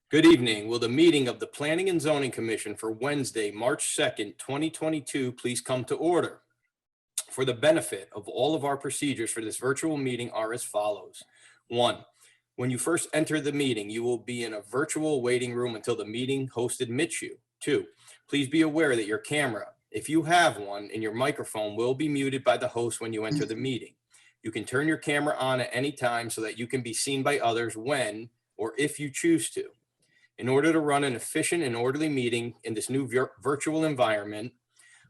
Good evening. Will the meeting of the Planning and Zoning Commission for Wednesday, March 2nd, 2022, please come to order? For the benefit of all of our procedures for this virtual meeting are as follows. 1, when you first enter the meeting, you will be in a virtual waiting room until the meeting host admits you. 2, please be aware that your camera, if you have one, and your microphone will be muted by the host when you enter the meeting. You can turn your camera on at any time so that you can be seen by others when or if you choose to. In order to run an efficient and orderly meeting in this new virtual environment,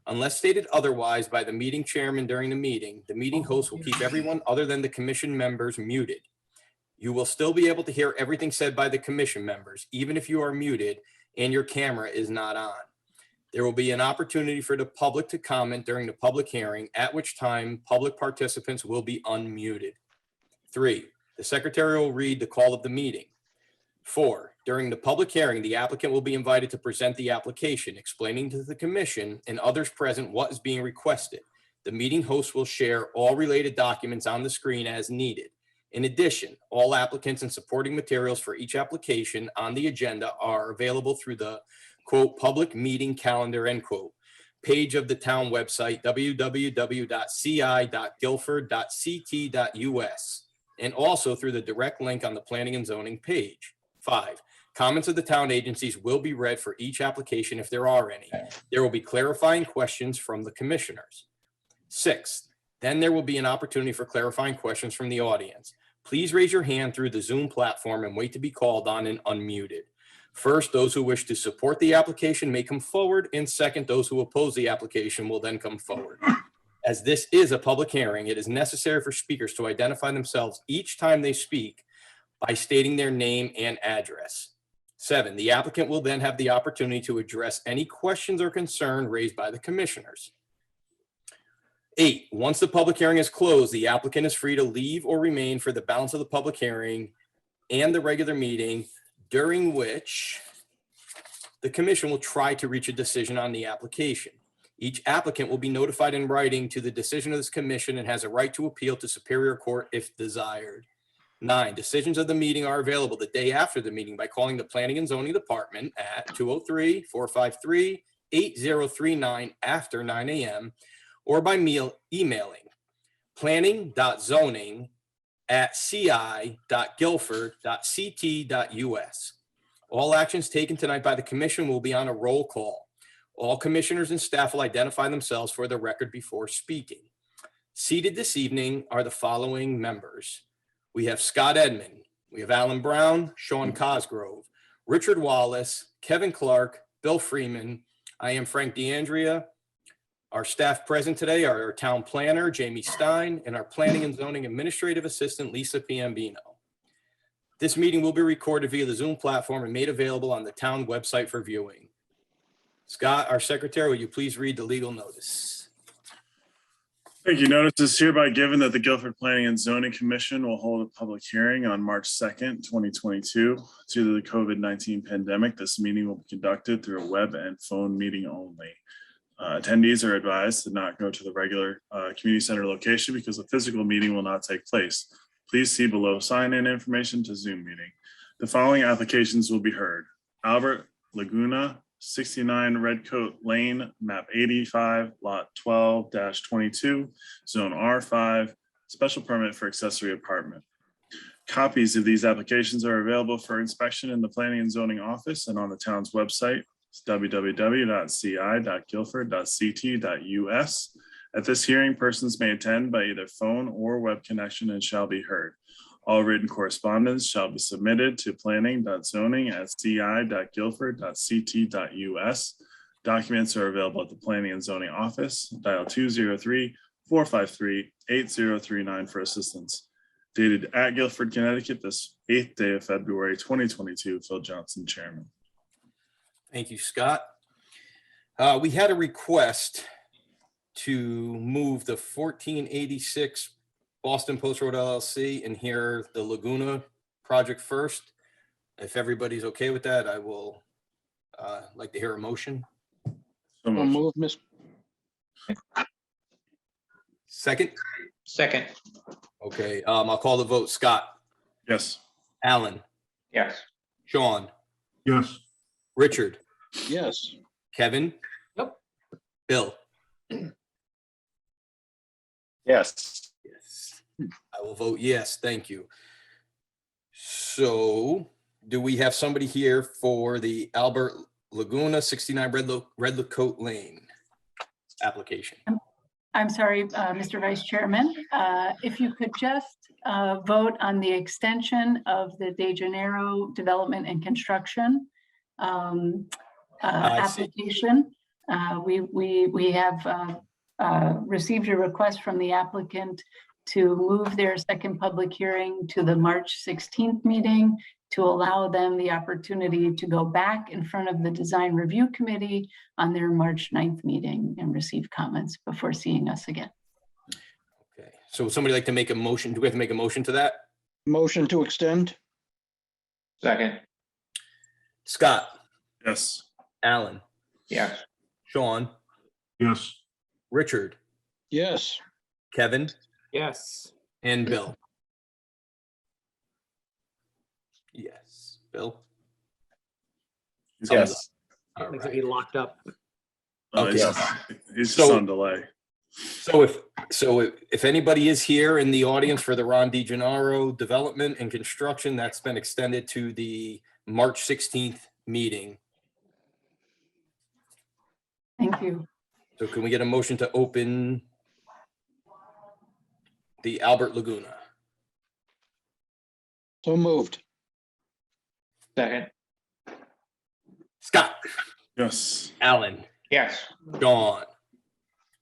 unless stated otherwise by the meeting chairman during the meeting host will keep everyone other than the commission members muted. You will still be able to hear everything said by the commission members, even if you are muted and your camera is not on. There will be an opportunity for the public to comment during the public hearing, at which time public participants will be unmuted. 3, the secretary will read the call of the meeting. 4, during the public hearing, the applicant will be invited to present the application, explaining to the commission and others present what is being requested. The meeting host will share all related documents on the screen as needed. In addition, all applicants and supporting materials for each application on the agenda are available through the, quote, public meeting calendar, end quote, page of the town website, www.ci.guilford.ct.us, and also through the direct link on the Planning and Zoning page. 5, comments of the town agencies will be read for each application if there are any. There will be clarifying questions from the commissioners. 6, then there will be an opportunity for clarifying questions from the audience. Please raise your hand through the Zoom platform and wait to be called on and unmuted. First, those who wish to support the application may come forward, and second, those who oppose the application will then come forward. As this is a public hearing, it is necessary for speakers to identify themselves each time they speak by stating their name and address. 7, the applicant will then have the opportunity to address any questions or concern raised by the commissioners. 8, once the public hearing is closed, the applicant is free to leave or remain for the balance of the public hearing and the regular meeting, during which the commission will try to reach a decision on the application. Each applicant will be notified in writing to the decision of this commission and has a right to appeal to Superior Court if desired. 9, decisions of the meeting are available the day after the meeting by calling the Planning and Zoning Department at 203-453-8039 after 9 a.m. or by emailing planning.zoning@ci.guilford.ct.us. All actions taken tonight by the commission will be on a roll call. All commissioners and staff will identify themselves for the record before speaking. Seated this evening are the following members. We have Scott Edmond, we have Alan Brown, Sean Cosgrove, Richard Wallace, Kevin Clark, Bill Freeman. I am Frank DeAndrea. Our staff present today are our town planner, Jamie Stein, and our planning and zoning administrative assistant, Lisa Piambino. This meeting will be recorded via the Zoom platform and made available on the town website for viewing. Scott, our secretary, will you please read the legal notice? Thank you. Notice is hereby given that the Guilford Planning and Zoning Commission will hold a public hearing on March 2nd, 2022. Due to the COVID-19 pandemic, this meeting will be conducted through a web and phone meeting only. Attendees are advised to not go to the regular community center location because the physical meeting will not take place. Please see below sign-in information to Zoom meeting. The following applications will be heard. Albert Laguna, 69 Redcoat Lane, map 85, lot 12-22, zone R5, special permit for accessory apartment. Copies of these applications are available for inspection in the Planning and Zoning Office and on the town's website, www.ci.guilford.ct.us. At this hearing, persons may attend by either phone or web connection and shall be heard. All written correspondence shall be submitted to planning.zoning@ci.guilford.ct.us. Documents are available at the Planning and Zoning Office. Dial 203-453-8039 for assistance. Dated at Guilford, Connecticut, this 8th day of February, 2022. Phil Johnson, Chairman. Thank you, Scott. We had a request to move the 1486 Boston Post Road LLC and hear the Laguna project first. If everybody's okay with that, I will like to hear a motion. So moved. Move, Miss. Second? Second. Okay, I'll call the vote. Scott? Yes. Alan? Yes. Sean, Yes. Richard, Yes. Kevin. Yep. Bill. Yes. Yes. I will vote yes. Thank you. So do we have somebody here for the Albert Laguna 69 Redcoat Lane application? I'm sorry, Mr. Vice Chairman, if you could just vote on the extension of the De Janeiro Development and Construction I see. application. We have received a request from the applicant to move their second public hearing to the March 16th meeting to allow them the opportunity to go back in front of the Design Review Committee on their March 9th meeting and receive comments before seeing us again. Okay, so would somebody like to make a motion? Do we have to make a motion to that? Motion to extend? Second. Scott, Yes. Alan, Yes. Sean, Yes. Richard, Yes. Kevin, Yes. and Bill. Yes, Bill. Yes. All Looks like right. he locked up. Okay. He's just So- on delay. So if anybody is here in the audience for the Ron DeGennaro Development and Construction, that's been extended to the March 16th meeting. Thank you. So can we get a motion to open the Albert Laguna? So moved. Second. Scott, Yes. Alan, Yes. Dawn,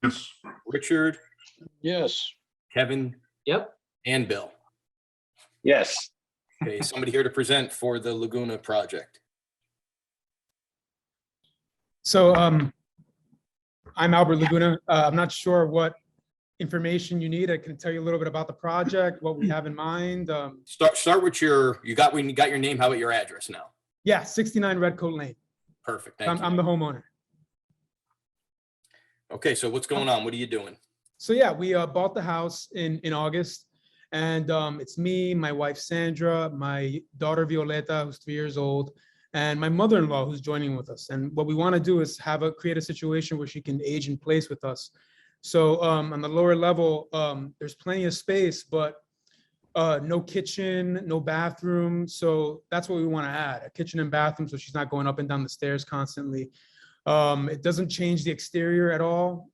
Yes. Richard, Yes. Kevin, Yep. and Bill. Yes. Okay, somebody here to present for the Laguna project. So I'm Albert Laguna. I'm not sure what information you need. I can tell you a little bit about the project, what we have in mind. Start with when you got your name, how about your address now? Yeah, 69 Redcoat Lane. Perfect, thank you. I'm the homeowner. Okay, so what's going on? What are you doing? So yeah, we bought the house in August, and it's me, my wife Sandra, my daughter Violeta, who's 3 years old, and my mother-in-law who's joining with us. And what we want to do is create a situation where she can age in place with us. So on the lower level, there's plenty of space, but no kitchen, no bathroom. So that's what we want to add, a kitchen and bathroom, so she's not going up and down the stairs constantly. It doesn't change the exterior at all.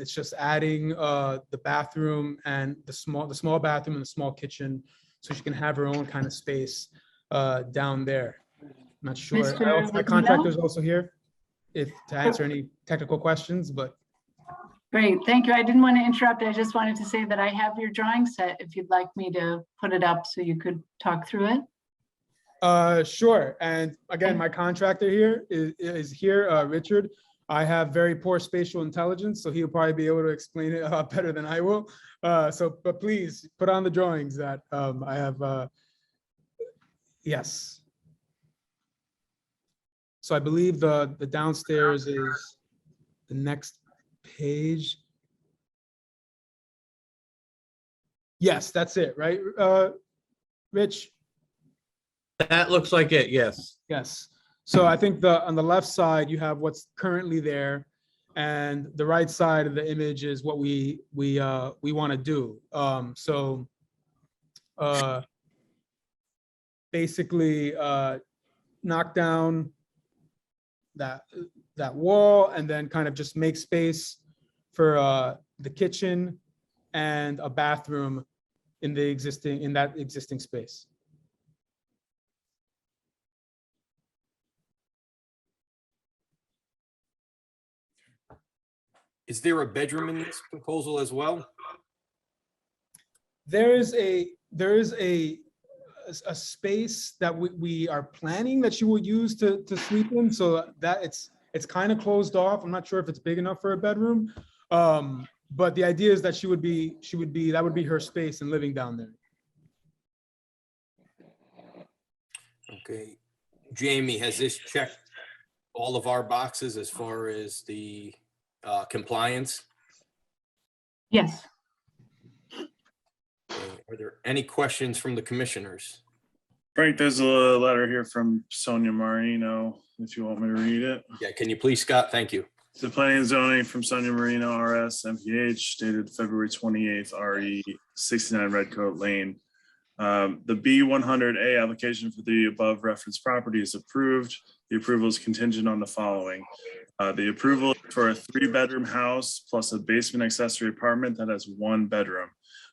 It's just adding the bathroom and the small bathroom and the small kitchen, so she can have her own kind of space down there. I'm not sure. Mr. My contractor's also here to answer any technical questions, but Great, thank you. I didn't want to interrupt. I just wanted to say that I have your drawing set if you'd like me to put it up so you could talk through it. Sure. And again, my contractor here is here, Richard. I have very poor spatial intelligence, so he'll probably be able to explain it a lot better than I will. But please put on the drawings that I have. Yes. So I believe the downstairs is the next page. Yes, that's it, right, Rich? That looks like it, yes. Yes. So I think on the left side, you have what's currently there, and the right side of the image is what we want to do. Basically, knock down that wall and then kind of just make space for the kitchen and a bathroom in that existing space. Is there a bedroom in this proposal as well? There is a space that we are planning that she will use to sleep in, so that it's kind of closed off. I'm not sure if it's big enough for a bedroom, but the idea is that that would be her space and living down there. Okay, Jamie, has this checked all of our boxes as far as the compliance? Yes. Okay, are there any questions from the commissioners? Frank, there's a letter here from Sonia Marino, if you want me to read it. Yeah, can you please, Scott? Thank you. The planning and zoning from Sonia Marino, RS, MPH, dated February 28th, RE 69 Redcoat Lane. The B100A application for the above referenced property is approved. The approval is contingent on the following. The approval for a 3-bedroom house plus a basement accessory apartment that has 1 bedroom,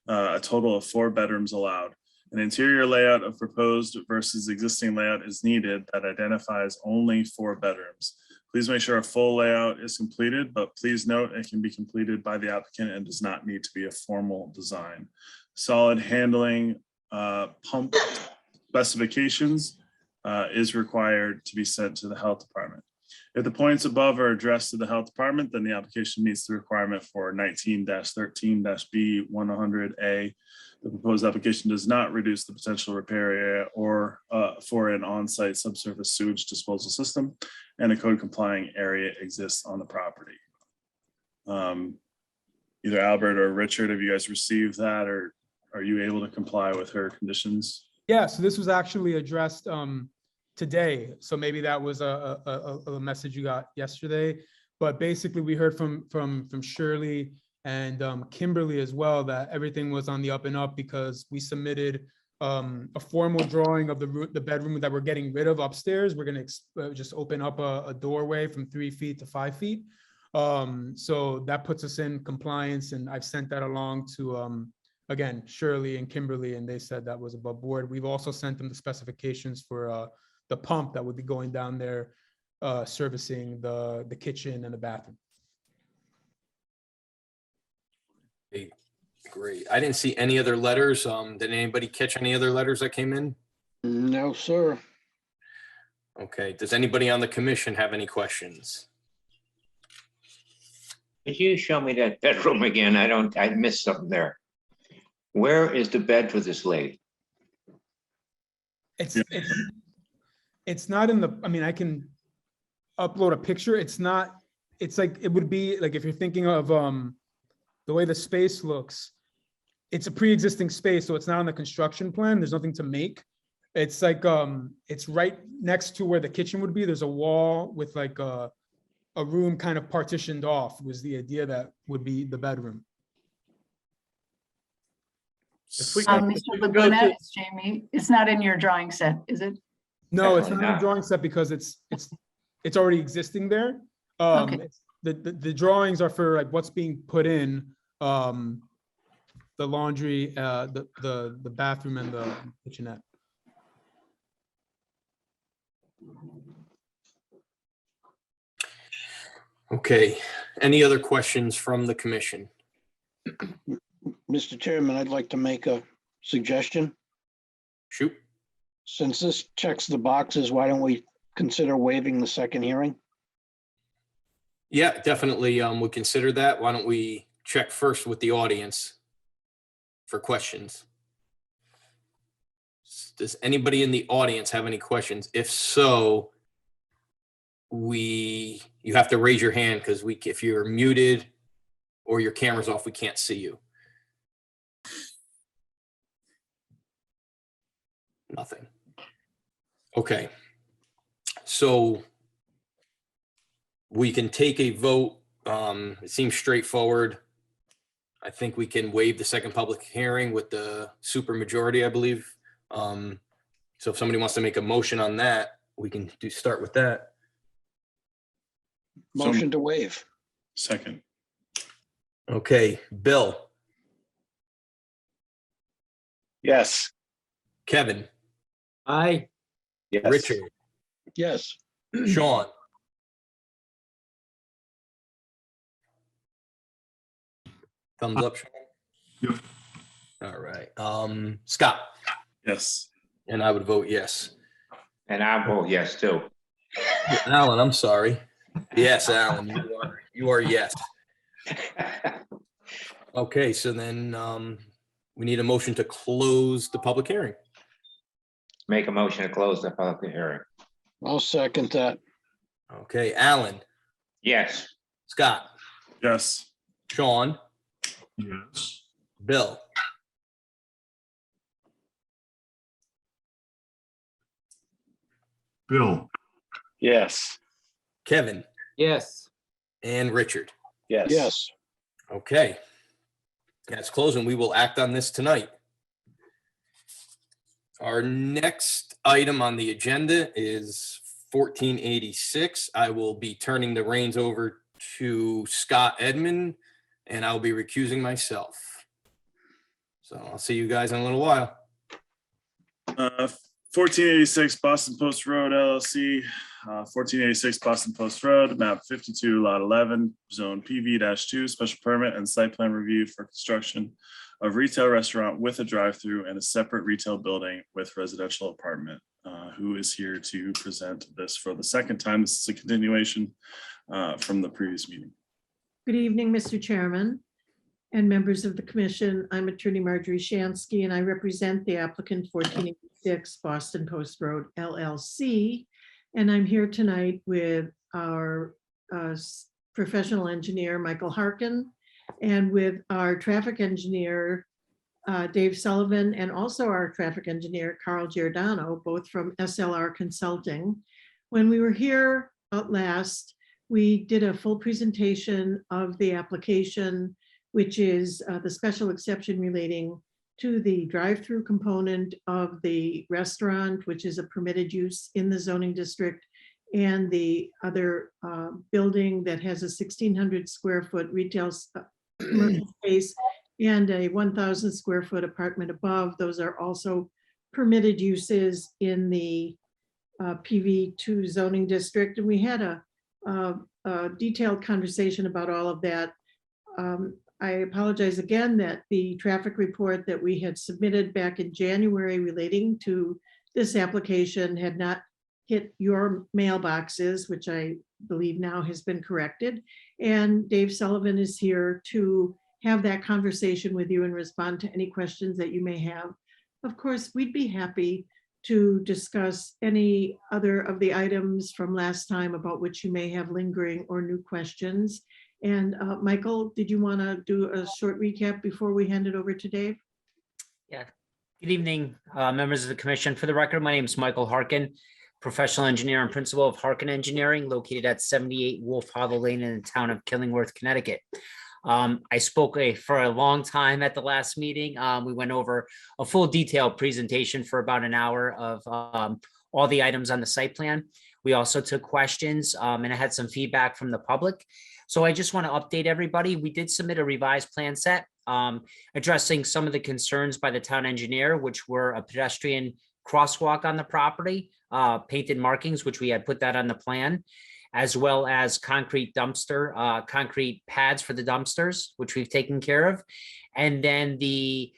a total of 4 bedrooms allowed. An interior layout of proposed versus existing layout is needed that identifies only 4 bedrooms. Please make sure a full layout is completed, but please note it can be completed by the applicant and does not need to be a formal design. Solid handling pump specifications is required to be sent to the health department. If the points above are addressed to the health department, then the application meets the requirement for 19-13-B100A. The proposed application does not reduce the potential repair area or for an on-site subsurface sewage disposal system, and a code complying area exists on the property. Either Albert or Richard, have you guys received that, or are you able to comply with her conditions? Yeah, so this was actually addressed today. So maybe that was a message you got yesterday. But basically, we heard from Shirley and Kimberly as well that everything was on the up and up because we submitted a formal drawing of the bedroom that we're getting rid of upstairs. We're going to just open up a doorway from 3 feet to 5 feet. So that puts us in compliance, and I've sent that along to again, Shirley and Kimberly, and they said that was above board. We've also sent them the specifications for the pump that would be going down there, servicing the kitchen and the bathroom. Great. I didn't see any other letters. Did anybody catch any other letters that came in? No, sir. Okay. Does anybody on the commission have any questions? Could you show me that bedroom again? I missed something there. Where is the bed for this lady? It's not in the, I mean, I can upload a picture. It's not, it's like, it would be like, if you're thinking of the way the space looks, it's a pre-existing space, so it's not on the construction plan. There's nothing to make. It's like, it's right next to where the kitchen would be. There's a wall with like a room kind of partitioned off, was the idea that would be the bedroom. If we Mr. go Laguna, to- it's Jamie. It's not in your drawing set, is it? No, it's Definitely not a not. drawing set because it's already existing there. Okay. The drawings are for like what's being put in, the laundry, the bathroom and the kitchenette. Okay. Any other questions from the commission? Mr. Chairman, I'd like to make a suggestion. Shoot. Since this checks the boxes, why don't we consider waiving the second hearing? Yeah, definitely. We consider that. Why don't we check first with the audience for questions? Does anybody in the audience have any questions? If so, you have to raise your hand because if you're muted or your camera's off, we can't see you. Nothing. Okay. So we can take a vote. It seems straightforward. I think we can waive the second public hearing with the supermajority, I believe. So if somebody wants to make a motion on that, we can start with that. Motion to waive. Second. Okay, Bill, Yes. Kevin, Aye. Yes. Richard, Yes. Sean. Thumbs up, Sean. Yep. All right. Scott, Yes. and I would vote yes. And I vote yes too. Alan, I'm sorry. Yes, Alan, you are yes. Okay, so then we need a motion to close the public hearing. Make a motion to close the public hearing. I'll second that. Okay, Alan, Yes. Scott, Yes. Sean, Yes. Bill, Bill, Yes. Kevin, Yes. and Richard. Yes. Okay. That's closing. We will act on this tonight. Our next item on the agenda is 1486. I will be turning the reins over to Scott Edmond, and I'll be recusing myself. So I'll see you guys in a little while. 1486 Boston Post Road LLC, 1486 Boston Post Road, map 52, lot 11, zone PV-2, special permit and site plan review for construction of retail restaurant with a drive-through and a separate retail building with residential apartment. Who is here to present this for the second time? This is a continuation from the previous meeting. Good evening, Mr. Chairman and members of the commission. I'm Attorney Marjorie Shansky, and I represent the applicant 1486 Boston Post Road LLC. And I'm here tonight with our professional engineer, Michael Harkin, and with our traffic engineer, Dave Sullivan, and also our traffic engineer, Carl Giordano, both from SLR Consulting. When we were here last, we did a full presentation of the application, which is the special exception relating to the drive-through component of the restaurant, which is a permitted use in the zoning district, and the other building that has a 1,600 square foot retail commercial space and a 1,000 square foot apartment above. Those are also permitted uses in the PV2 zoning district. And we had a detailed conversation about all of that. I apologize again that the traffic report that we had submitted back in January relating to this application had not hit your mailboxes, which I believe now has been corrected. And Dave Sullivan is here to have that conversation with you and respond to any questions that you may have. Of course, we'd be happy to discuss any other of the items from last time about which you may have lingering or new questions. And Michael, did you want to do a short recap before we hand it over to Dave? Yeah. Good evening, members of the commission. For the record, my name is Michael Harkin, professional engineer and principal of Harkin Engineering, located at 78 Wolf Hollow Lane in the town of Killingworth, Connecticut. I spoke for a long time at the last meeting. We went over a full detailed presentation for about an hour of all the items on the site plan. We also took questions and I had some feedback from the public. So I just want to update everybody. We did submit a revised plan set addressing some of the concerns by the town engineer, which were a pedestrian crosswalk on the property, painted markings, which we had put that on the plan, as well as concrete concrete pads for the dumpsters, which we've taken care of. And then the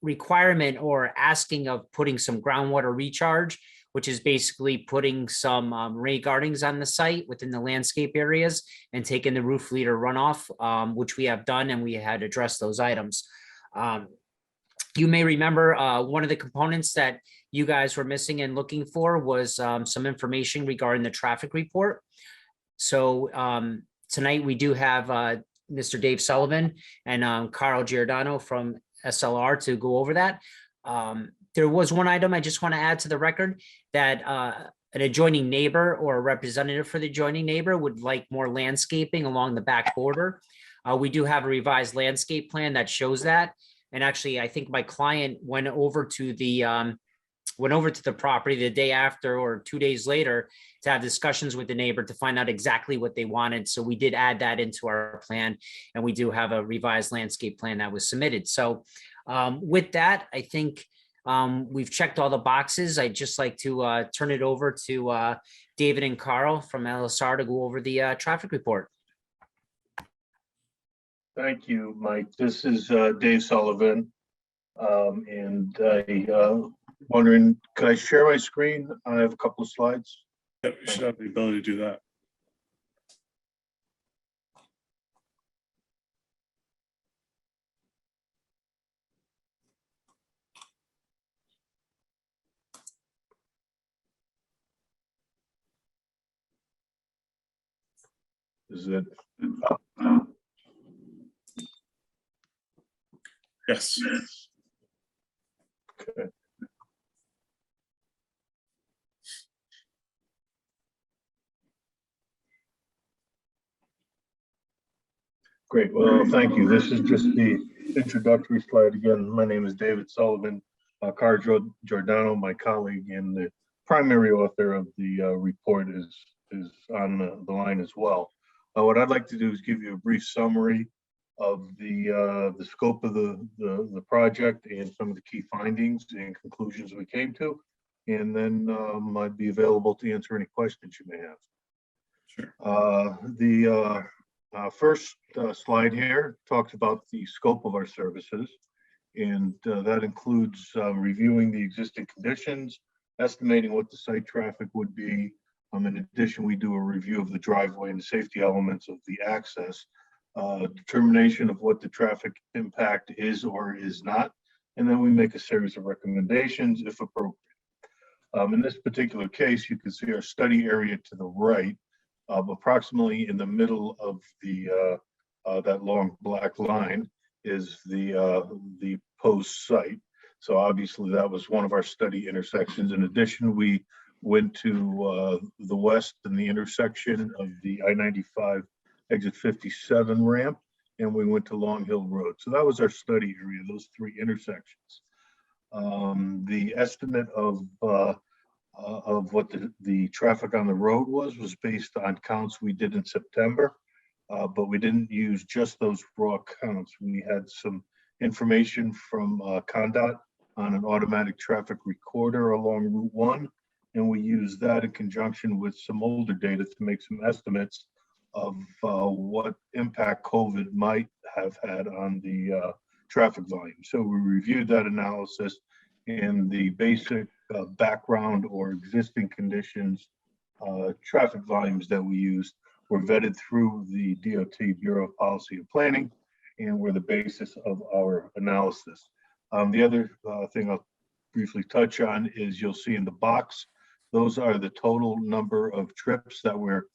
requirement or asking of putting some groundwater recharge, which is basically putting some rain gardens on the site within the landscape areas and taking the roof leader runoff, which we have done, and we had addressed those items. You may remember one of the components that you guys were missing and looking for was some information regarding the traffic report. So tonight we do have Mr. Dave Sullivan and Carl Giordano from SLR to go over that. There was one item I just want to add to the record that an adjoining neighbor or a representative for the adjoining neighbor would like more landscaping along the back border. We do have a revised landscape plan that shows that. And actually, I think my client went over to the property the day after or 2 days later to have discussions with the neighbor to find out exactly what they wanted. So we did add that into our plan, and we do have a revised landscape plan that was submitted. So with that, I think we've checked all the boxes. I'd just like to turn it over to David and Carl from LSR to go over the traffic report. thank you, Mike. This is Dave Sullivan. And I wondering, could I share my screen? I have a couple of slides. Yep, you should have the ability to do that. Is it? Yes. Okay. Great. Well, thank you. This is just the introductory slide. Again, my name is David Sullivan. Car Giordano, my colleague and the primary author of the report, is on the line as well. What I'd like to do is give you a brief summary of the scope of the project and some of the key findings and conclusions we came to. And then I'd be available to answer any questions you may have. Sure. The first slide here talks about the scope of our services. And that includes reviewing the existing conditions, estimating what the site traffic would be. In addition, we do a review of the driveway and the safety elements of the access, determination of what the traffic impact is or is not, and then we make a series of recommendations if appropriate. In this particular case, you can see our study area to the right, approximately in the middle of the that long black line is the post site. So obviously that was one of our study intersections. In addition, we went to the west in the intersection of the I-95 exit 57 ramp, and we went to Long Hill Road. So that was our study area, those three intersections. The estimate of what the traffic on the road was based on counts we did in September, but we didn't use just those raw counts. We had some information from CONDOT on an automatic traffic recorder along Route 1, and we used that in conjunction with some older data to make some estimates of what impact COVID might have had on the traffic volume. So we reviewed that analysis, and the basic background or existing conditions, traffic volumes that we used were vetted through the DOT Bureau of Policy and Planning and were the basis of our analysis. The other thing I'll briefly touch on is you'll see in the box, those are the total number of trips that we're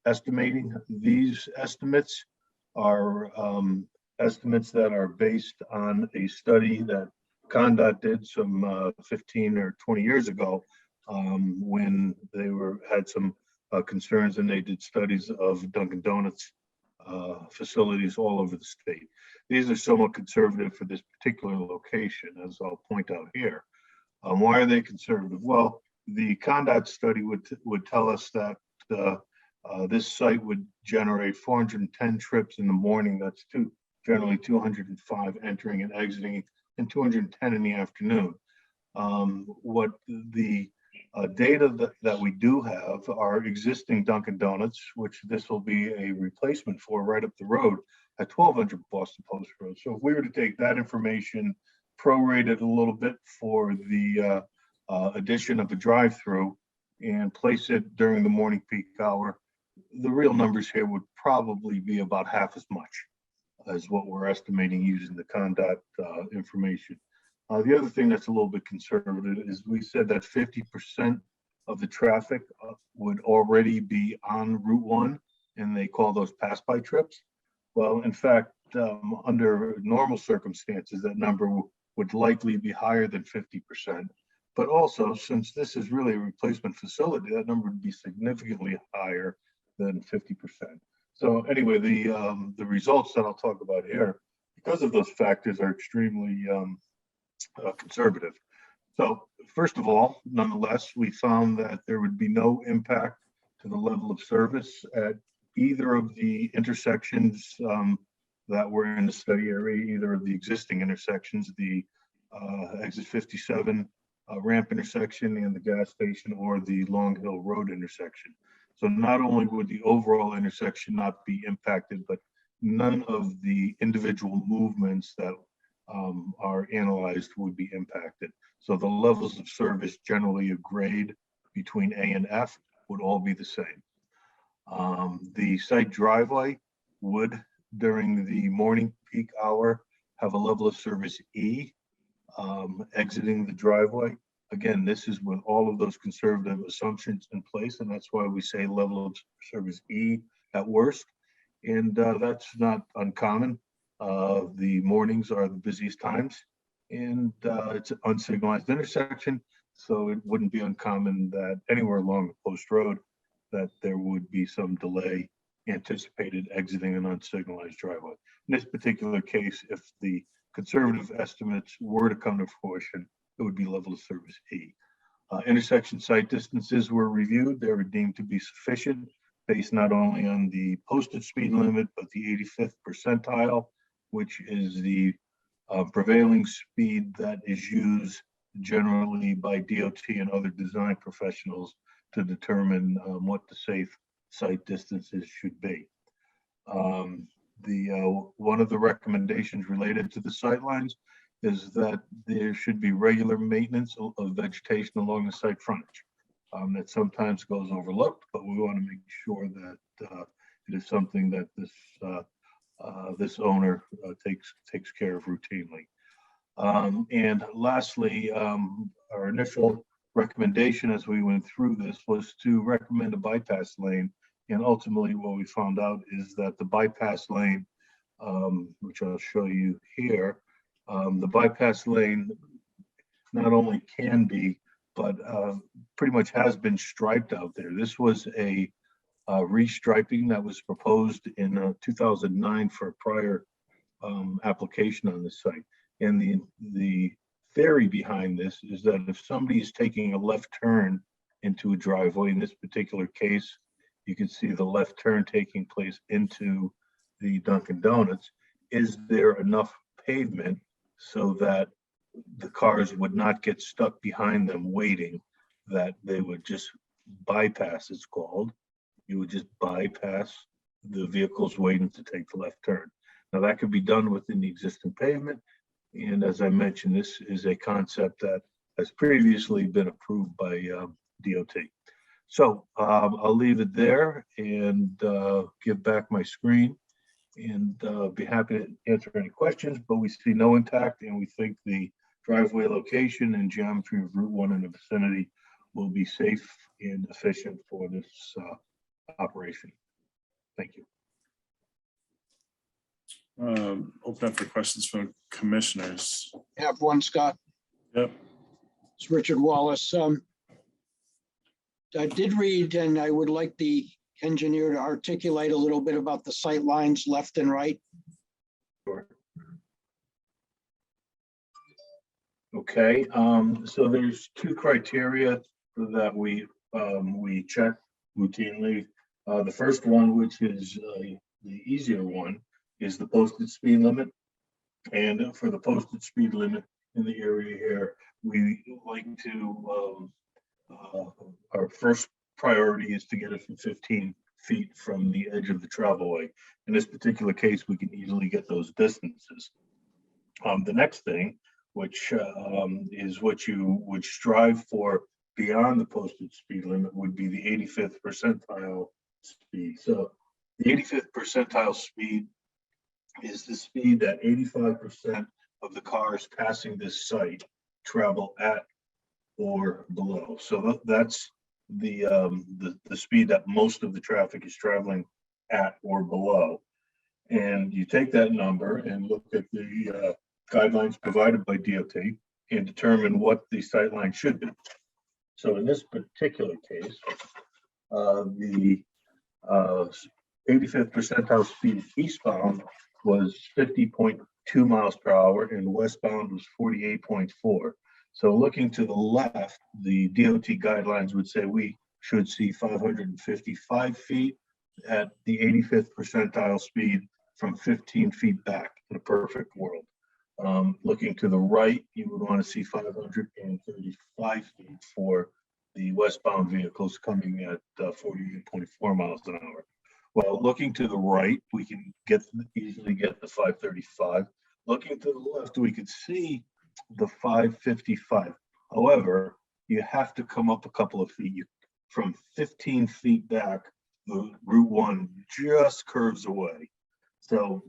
estimating. These estimates are estimates that are based on a study that CONDOT did some 15 or 20 years ago when they had some concerns, and they did studies of Dunkin' Donuts facilities all over the state. These are somewhat conservative for this particular location, as I'll point out here. Why are they conservative? Well, the CONDOT study would tell us that this site would generate 410 trips in the morning. That's generally 205 entering and exiting, and 210 in the afternoon. What the data that we do have are existing Dunkin' Donuts, which this will be a replacement for right up the road at 1200 Boston Post Road. So if we were to take that information, prorate it a little bit for the addition of a drive-through and place it during the morning peak hour, the real numbers here would probably be about half as much as what we're estimating using the CONDOT information. The other thing that's a little bit conservative is we said that 50% of the traffic would already be on Route 1, and they call those pass-by trips. Well, in fact, under normal circumstances, that number would likely be higher than 50%. But also, since this is really a replacement facility, that number would be significantly higher than 50%. So anyway, the results that I'll talk about here, because of those factors, are extremely conservative. So first of all, nonetheless, we found that there would be no impact to the level of service at either of the intersections that were in the study area, either of the existing intersections, the exit 57 ramp intersection and the gas station, or the Long Hill Road intersection. So not only would the overall intersection not be impacted, but none of the individual movements that are analyzed would be impacted. So the levels of service, generally a grade between A and F, would all be the same. The site driveway would, during the morning peak hour, have a level of service E, exiting the driveway. Again, this is with all of those conservative assumptions in place, and that's why we say level of service E at worst. And that's not uncommon. The mornings are the busiest times, and it's an unsignalized intersection, so it wouldn't be uncommon that anywhere along the post road that there would be some delay anticipated exiting an unsignalized driveway. In this particular case, if the conservative estimates were to come to fruition, it would be level of service E. Intersection site distances were reviewed. They were deemed to be sufficient based not only on the posted speed limit, but the 85th percentile, which is the prevailing speed that is used generally by DOT and other design professionals to determine what the safe site distances should be. One of the recommendations related to the sightlines is that there should be regular maintenance of vegetation along the site frontage. That sometimes goes overlooked, but we want to make sure that it is something that this owner takes care of routinely. And lastly, our initial recommendation as we went through this was to recommend a bypass lane. And ultimately what we found out is that the bypass lane, which I'll show you here, the bypass lane not only can be, but pretty much has been striped out there. This was a restriping that was proposed in 2009 for a prior application on this site. And the theory behind this is that if somebody is taking a left turn into a driveway, in this particular case, you can see the left turn taking place into the Dunkin' Donuts. Is there enough pavement so that the cars would not get stuck behind them waiting, that they would just bypass, it's called. You would just bypass the vehicles waiting to take the left turn. Now that could be done within the existing pavement. And as I mentioned, this is a concept that has previously been approved by DOT. So I'll leave it there and give back my screen and be happy to answer any questions, but we see no impact and we think the driveway location and geometry of Route 1 in the vicinity will be safe and efficient for this operation. Thank you. Open up for questions from commissioners. I have one, Scott. Yep. It's Richard Wallace. I did read, and I would like the engineer to articulate a little bit about the sight lines left and right. Sure. Okay, so there's two criteria that we check routinely. The first one, which is the easier one, is the posted speed limit. And for the posted speed limit in the area here, we like to, our first priority is to get it from 15 feet from the edge of the travelway. In this particular case, we can easily get those distances. The next thing, which is what you would strive for beyond the posted speed limit, would be the 85th percentile speed. So the 85th percentile speed is the speed that 85% of the cars passing this site travel at or below. So that's the speed that most of the traffic is traveling at or below. And you take that number and look at the guidelines provided by DOT and determine what the sight line should be. So in this particular case, the 85th percentile speed eastbound was 50.2 miles per hour and westbound was 48.4. So looking to the left, the DOT guidelines would say we should see 555 feet at the 85th percentile speed from 15 feet back in a perfect world. Looking to the right, you would want to see 535 feet for the westbound vehicles coming at 48.4 miles an hour. Well, looking to the right, we can easily get the 535. Looking to the left, we could see the 555. However, you have to come up a couple of feet. From 15 feet back, the Route 1 just curves away. So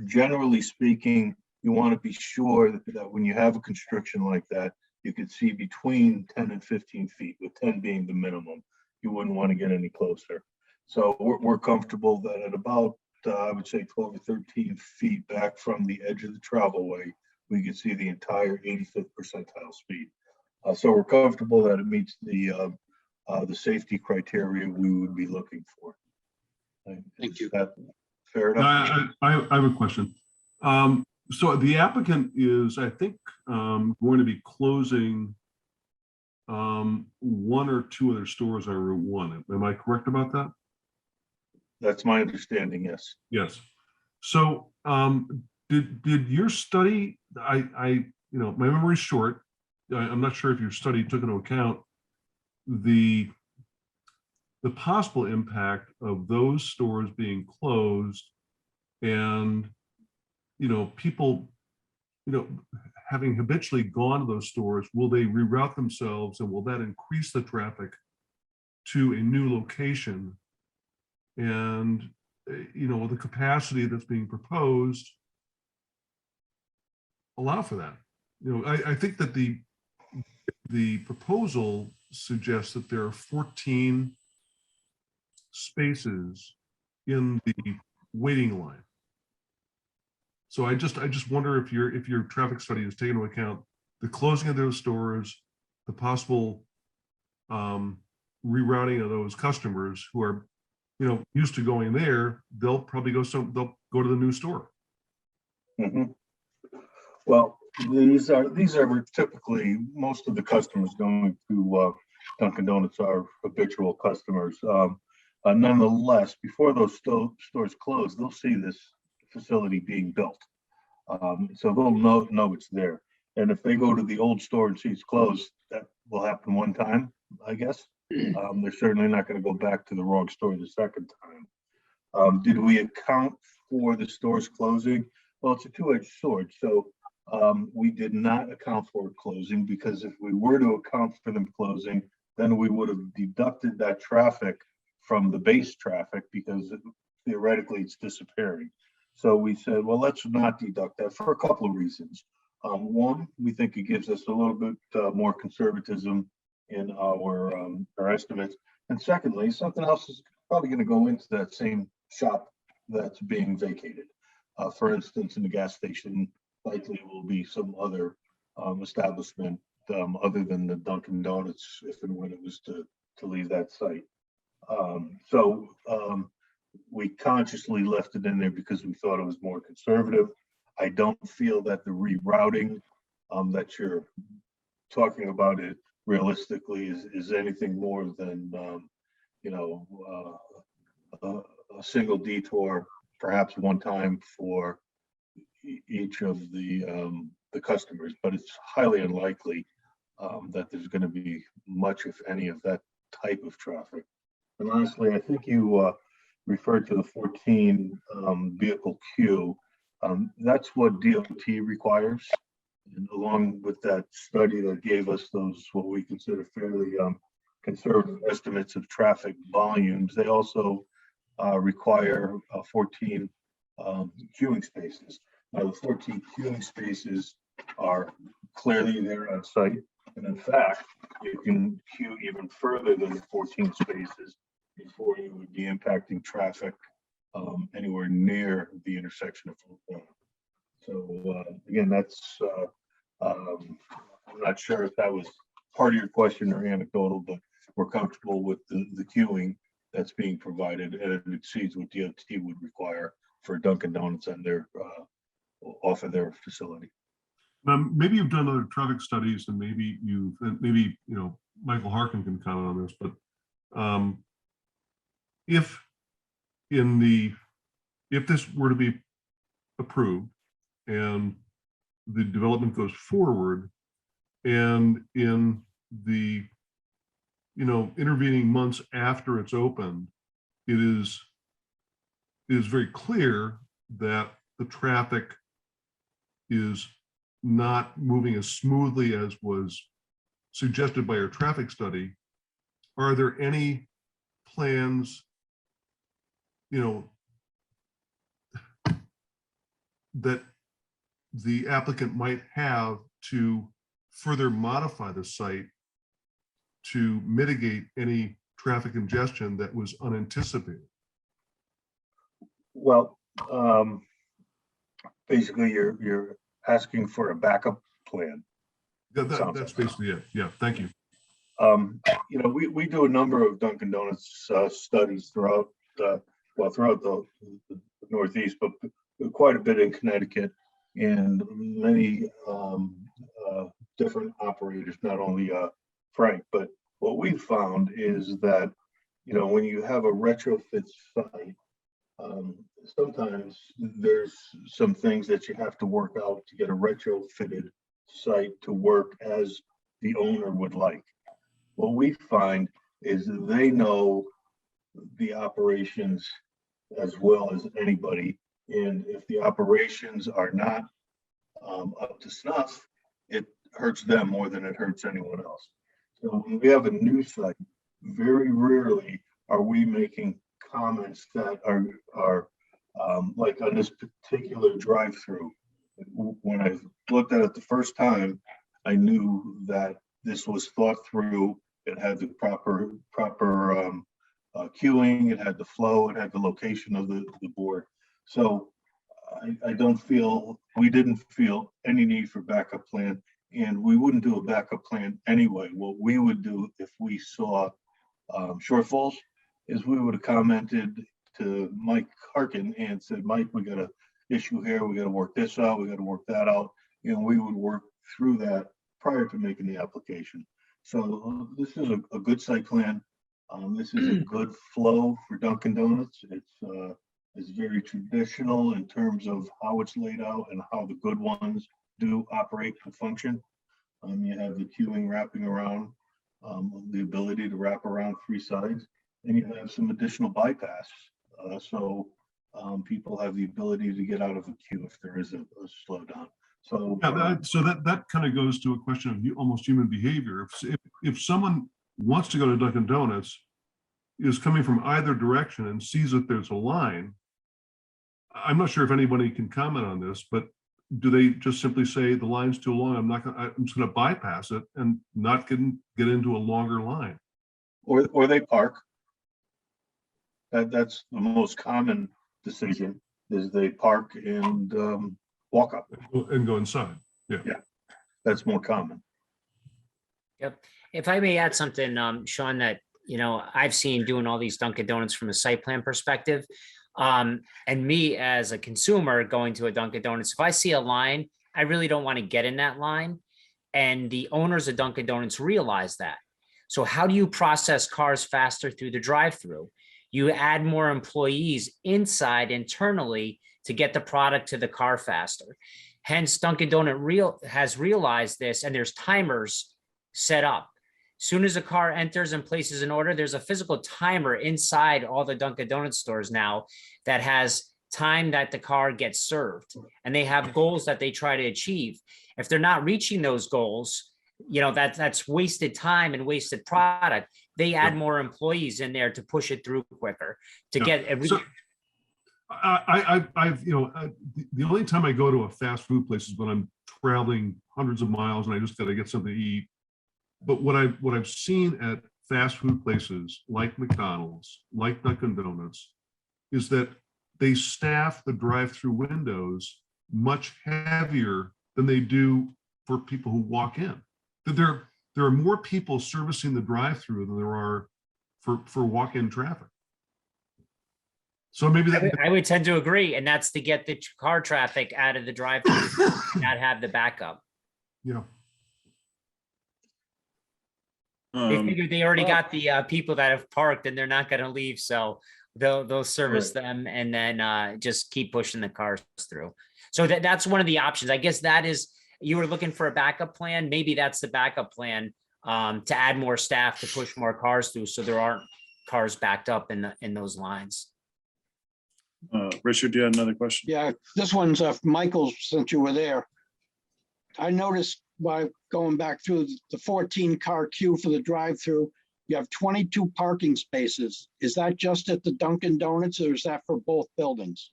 generally speaking, you want to be sure that when you have a constriction like that, you could see between 10 and 15 feet, with 10 being the minimum. You wouldn't want to get any closer. So we're comfortable that at about, I would say 12 or 13 feet back from the edge of the travelway, we can see the entire 85th percentile speed. So we're comfortable that it meets the safety criteria we would be looking for. Thank you. That fair No, enough? I have a question. So the applicant is, I think, going to be closing one or two of their stores on Route 1. Am I correct about that? That's my understanding, yes. Yes. So did your study, my memory's short. I'm not sure if your study took into account the possible impact of those stores being closed and, people, having habitually gone to those stores, will they reroute themselves and will that increase the traffic to a new location? And, will the capacity that's being proposed allow for that? I think that the proposal suggests that there are 14 spaces in the waiting line. So I just wonder if your traffic study is taking into account the closing of those stores, the possible rerouting of those customers who are, used to going there. They'll probably go to the new store. Mhm. Well, these are typically, most of the customers going to Dunkin' Donuts are habitual customers. Nonetheless, before those stores close, they'll see this facility being built. So they'll know it's there. And if they go to the old store and see it's closed, that will happen one time, I guess. They're certainly not going to go back to the wrong store the second time. Did we account for the stores closing? Well, it's a two-edged sword. So we did not account for it closing, because if we were to account for them closing, then we would have deducted that traffic from the base traffic, because theoretically it's disappearing. So we said, well, let's not deduct that for a couple of reasons. One, we think it gives us a little bit more conservatism in our estimates. And secondly, something else is probably going to go into that same shop that's being vacated. For instance, in the gas station, likely will be some other establishment other than the Dunkin' Donuts, if and when it was to leave that site. So we consciously left it in there because we thought it was more conservative. I don't feel that the rerouting that you're talking about it realistically is anything more than a single detour, perhaps one time for each of the customers, but it's highly unlikely that there's going to be much, if any, of that type of traffic. And lastly, I think you referred to the 14 vehicle queue. That's what DOT requires. And along with that study that gave us those, what we consider fairly conservative estimates of traffic volumes, they also require 14 queuing spaces. Now, the 14 queuing spaces are clearly there on site. And in fact, you can queue even further than the 14 spaces before you would be impacting traffic anywhere near the intersection of Laguna. So again, that's, I'm not sure if that was part of your question or anecdotal, but we're comfortable with the queuing that's being provided, and it exceeds what DOT would require for Dunkin' Donuts and their off of their facility. Maybe you've done other traffic studies, and maybe Michael Harkin can comment on this, but if this were to be approved and the development goes forward, and in the intervening months after it's opened, it is very clear that the traffic is not moving as smoothly as was suggested by our traffic study. Are there any plans, that the applicant might have to further modify the site to mitigate any traffic congestion that was unanticipated? Well, basically, you're asking for a backup plan. That's basically it. Yeah, thank you. We do a number of Dunkin' Donuts studies throughout well, throughout the Northeast, but quite a bit in Connecticut, and many different operators, not only Frank. But what we found is that, when you have a retrofit site, sometimes there's some things that you have to work out to get a retrofitted site to work as the owner would like. What we find is they know the operations as well as anybody. And if the operations are not up to snuff, it hurts them more than it hurts anyone else. So when we have a new site, very rarely are we making comments that are like on this particular drive-through. When I looked at it the first time, I knew that this was thought through. It had the proper queuing, it had the flow, it had the location of the board. So we didn't feel any need for backup plan, and we wouldn't do a backup plan anyway. What we would do if we saw shortfalls is we would have commented to Mike Harkin and said, Mike, we got an issue here, we got to work this out, we got to work that out. We would work through that prior to making the application. So this is a good site plan. This is a good flow for Dunkin' Donuts. It's very traditional in terms of how it's laid out and how the good ones do operate and function. You have the queuing wrapping around, the ability to wrap around 3 sides, and you have some additional bypass. So people have the ability to get out of a queue if there is a slowdown. So Yeah, that kind of goes to a question of almost human behavior. If someone wants to go to Dunkin' Donuts, is coming from either direction and sees that there's a line, I'm not sure if anybody can comment on this, but do they just simply say the line's too long, I'm just gonna bypass it and not get into a longer line? Or they park. That's the most common decision, is they park and walk up. And go inside. Yeah. That's more common. Yep. If I may add something, Sean, that, I've seen doing all these Dunkin' Donuts from a site plan perspective. And me as a consumer going to a Dunkin' Donuts, if I see a line, I really don't want to get in that line. And the owners of Dunkin' Donuts realize that. So how do you process cars faster through the drive-through? You add more employees inside internally to get the product to the car faster. Hence, Dunkin' Donut has realized this, and there's timers set up. Soon as a car enters and places an order, there's a physical timer inside all the Dunkin' Donuts stores now that has time that the car gets served, and they have goals that they try to achieve. If they're not reaching those goals, that's wasted time and wasted product. They add more employees in there to push it through quicker to get every. So I've the only time I go to a fast food place is when I'm traveling hundreds of miles and I just got to get something to eat. But what I've seen at fast food places like McDonald's, like Dunkin' Donuts, is that they staff the drive-through windows much heavier than they do for people who walk in. That there are more people servicing the drive-through than there are for walk-in traffic. So maybe that I would tend to agree, and that's to get the car traffic out of the drive-through, not have the backup. Yeah. They figured they already got the people that have parked and they're not going to leave, so they'll service them and then just keep pushing the cars through. So that's one of the options. I guess that is, you were looking for a backup plan. Maybe that's the backup plan, to add more staff to push more cars through, so there aren't cars backed up in those lines. Richard, do you have another question? Yeah, this one's Michael, since you were there. I noticed by going back through the 14-car queue for the drive-through, you have 22 parking spaces. Is that just at the Dunkin' Donuts, or is that for both buildings?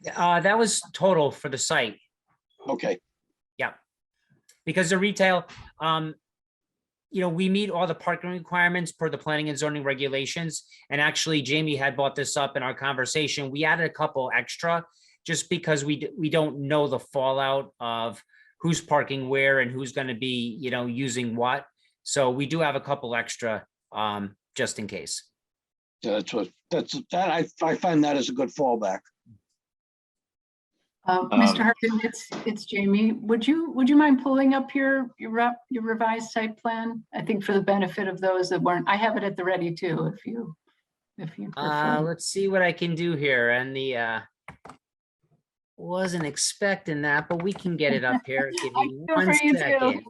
That was total for the site. Okay. Yeah, because the retail, we meet all the parking requirements per the planning and zoning regulations. And actually, Jamie had brought this up in our conversation. We added a couple extra just because we don't know the fallout of who's parking where and who's going to be, using what. So we do have a couple extra just in case. I find that as a good fallback. Mr. Harkin, it's Jamie. Would you mind pulling up your revised site plan? I think for the benefit of those that weren't, I have it at the ready too, if you prefer. Let's see what I can do here. And the wasn't expecting that, but we can get it up here. Give I me feel one for you too. second.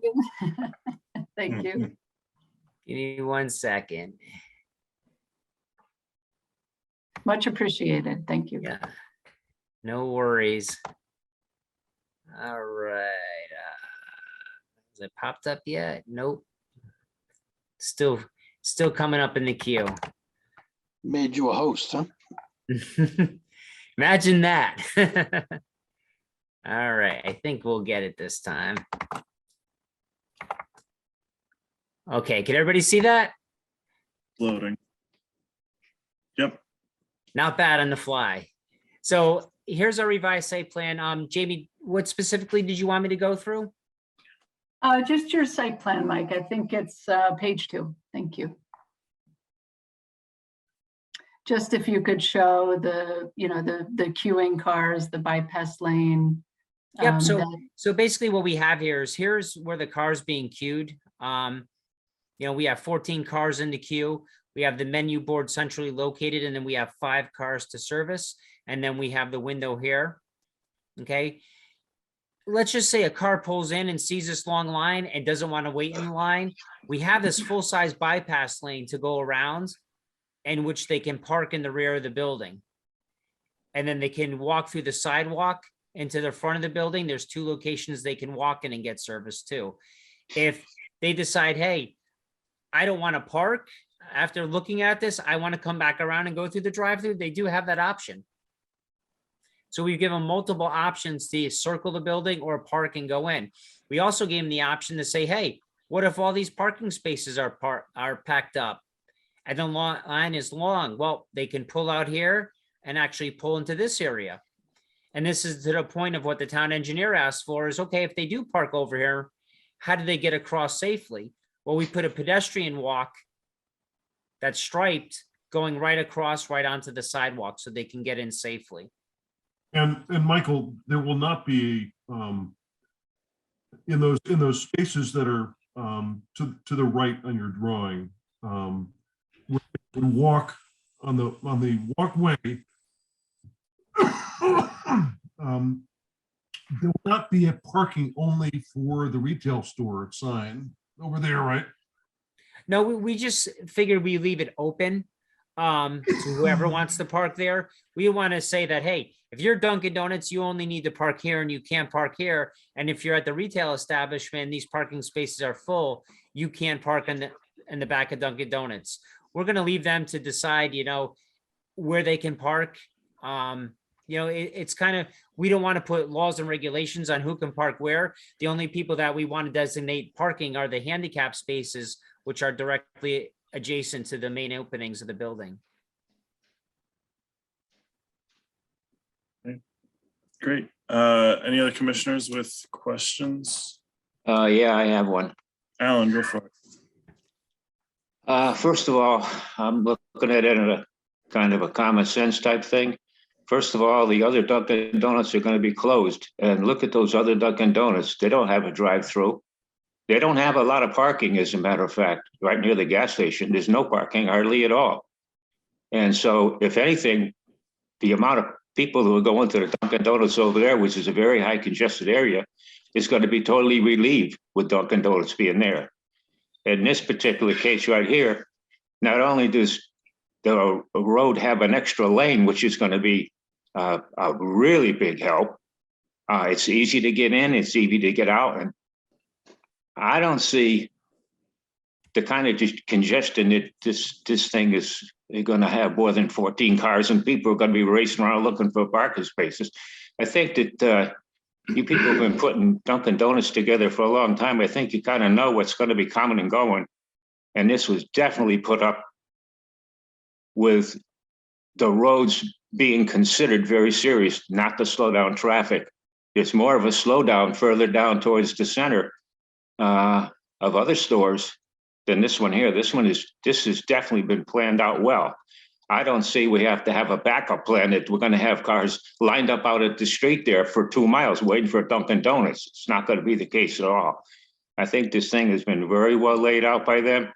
Thank you. Give me 1 second. Much appreciated. Thank you. Yeah, no worries. All right. Has it popped up yet? Nope. Still coming up in the queue. Made you a host, huh? Imagine that. All right, I think we'll get it this time. Okay, can everybody see that? Loading. Yep. Not bad on the fly. So here's our revised site plan. Jamie, what specifically did you want me to go through? Just your site plan, Mike. I think it's page 2. Thank you. Just if you could show the queuing cars, the bypass lane. Yep. So basically what we have here's where the car's being queued. We have 14 cars in the queue. We have the menu board centrally located, and then we have 5 cars to service. And then we have the window here. Okay. Let's just say a car pulls in and sees this long line and doesn't want to wait in line. We have this full-size bypass lane to go around, in which they can park in the rear of the building. And then they can walk through the sidewalk into the front of the building. There's 2 locations they can walk in and get service too. If they decide, hey, I don't want to park, after looking at this, I want to come back around and go through the drive-through, they do have that option. So we've given multiple options to circle the building or park and go in. We also gave them the option to say, hey, what if all these parking spaces are packed up and the line is long? Well, they can pull out here and actually pull into this area. And this is to the point of what the town engineer asked for is, okay, if they do park over here, how do they get across safely? Well, we put a pedestrian walk that's striped going right across, right onto the sidewalk so they can get in safely. And Michael, there will not be in those spaces that are to the right on your drawing, where you walk on the walkway. There will not be a parking only for the retail store sign over there, right? No, we just figured we leave it open to whoever wants to park there. We want to say that, hey, if you're Dunkin' Donuts, you only need to park here and you can't park here. And if you're at the retail establishment, these parking spaces are full, you can't park in the back of Dunkin' Donuts. We're going to leave them to decide, where they can park. It's kind of, we don't want to put laws and regulations on who can park where. The only people that we want to designate parking are the handicap spaces, which are directly adjacent to the main openings of the building. Great. Any other commissioners with questions? Yeah, I have one. Alan, go for it. First of all, I'm looking at it in a kind of a common sense type thing. First of all, the other Dunkin' Donuts are going to be closed. And look at those other Dunkin' Donuts. They don't have a drive-through. They don't have a lot of parking, as a matter of fact. Right near the gas station, there's no parking, hardly at all. And so, if anything, the amount of people who are going to the Dunkin' Donuts over there, which is a very high congested area, is going to be totally relieved with Dunkin' Donuts being there. In this particular case right here, not only does the road have an extra lane, which is going to be a really big help. It's easy to get in, it's easy to get out, and I don't see the kind of congestion that this thing is going to have more than 14 cars, and people are going to be racing around looking for parking spaces. I think that you people have been putting Dunkin' Donuts together for a long time. I think you kind of know what's going to be coming and going, and this was definitely put up with the roads being considered very serious, not to slow down traffic. It's more of a slowdown further down towards the center of other stores than this one here. This has definitely been planned out well. I don't see we have to have a backup plan that we're gonna have cars lined up out at the street there for 2 miles waiting for Dunkin' Donuts. It's not gonna be the case at all. I think this thing has been very well laid out by them.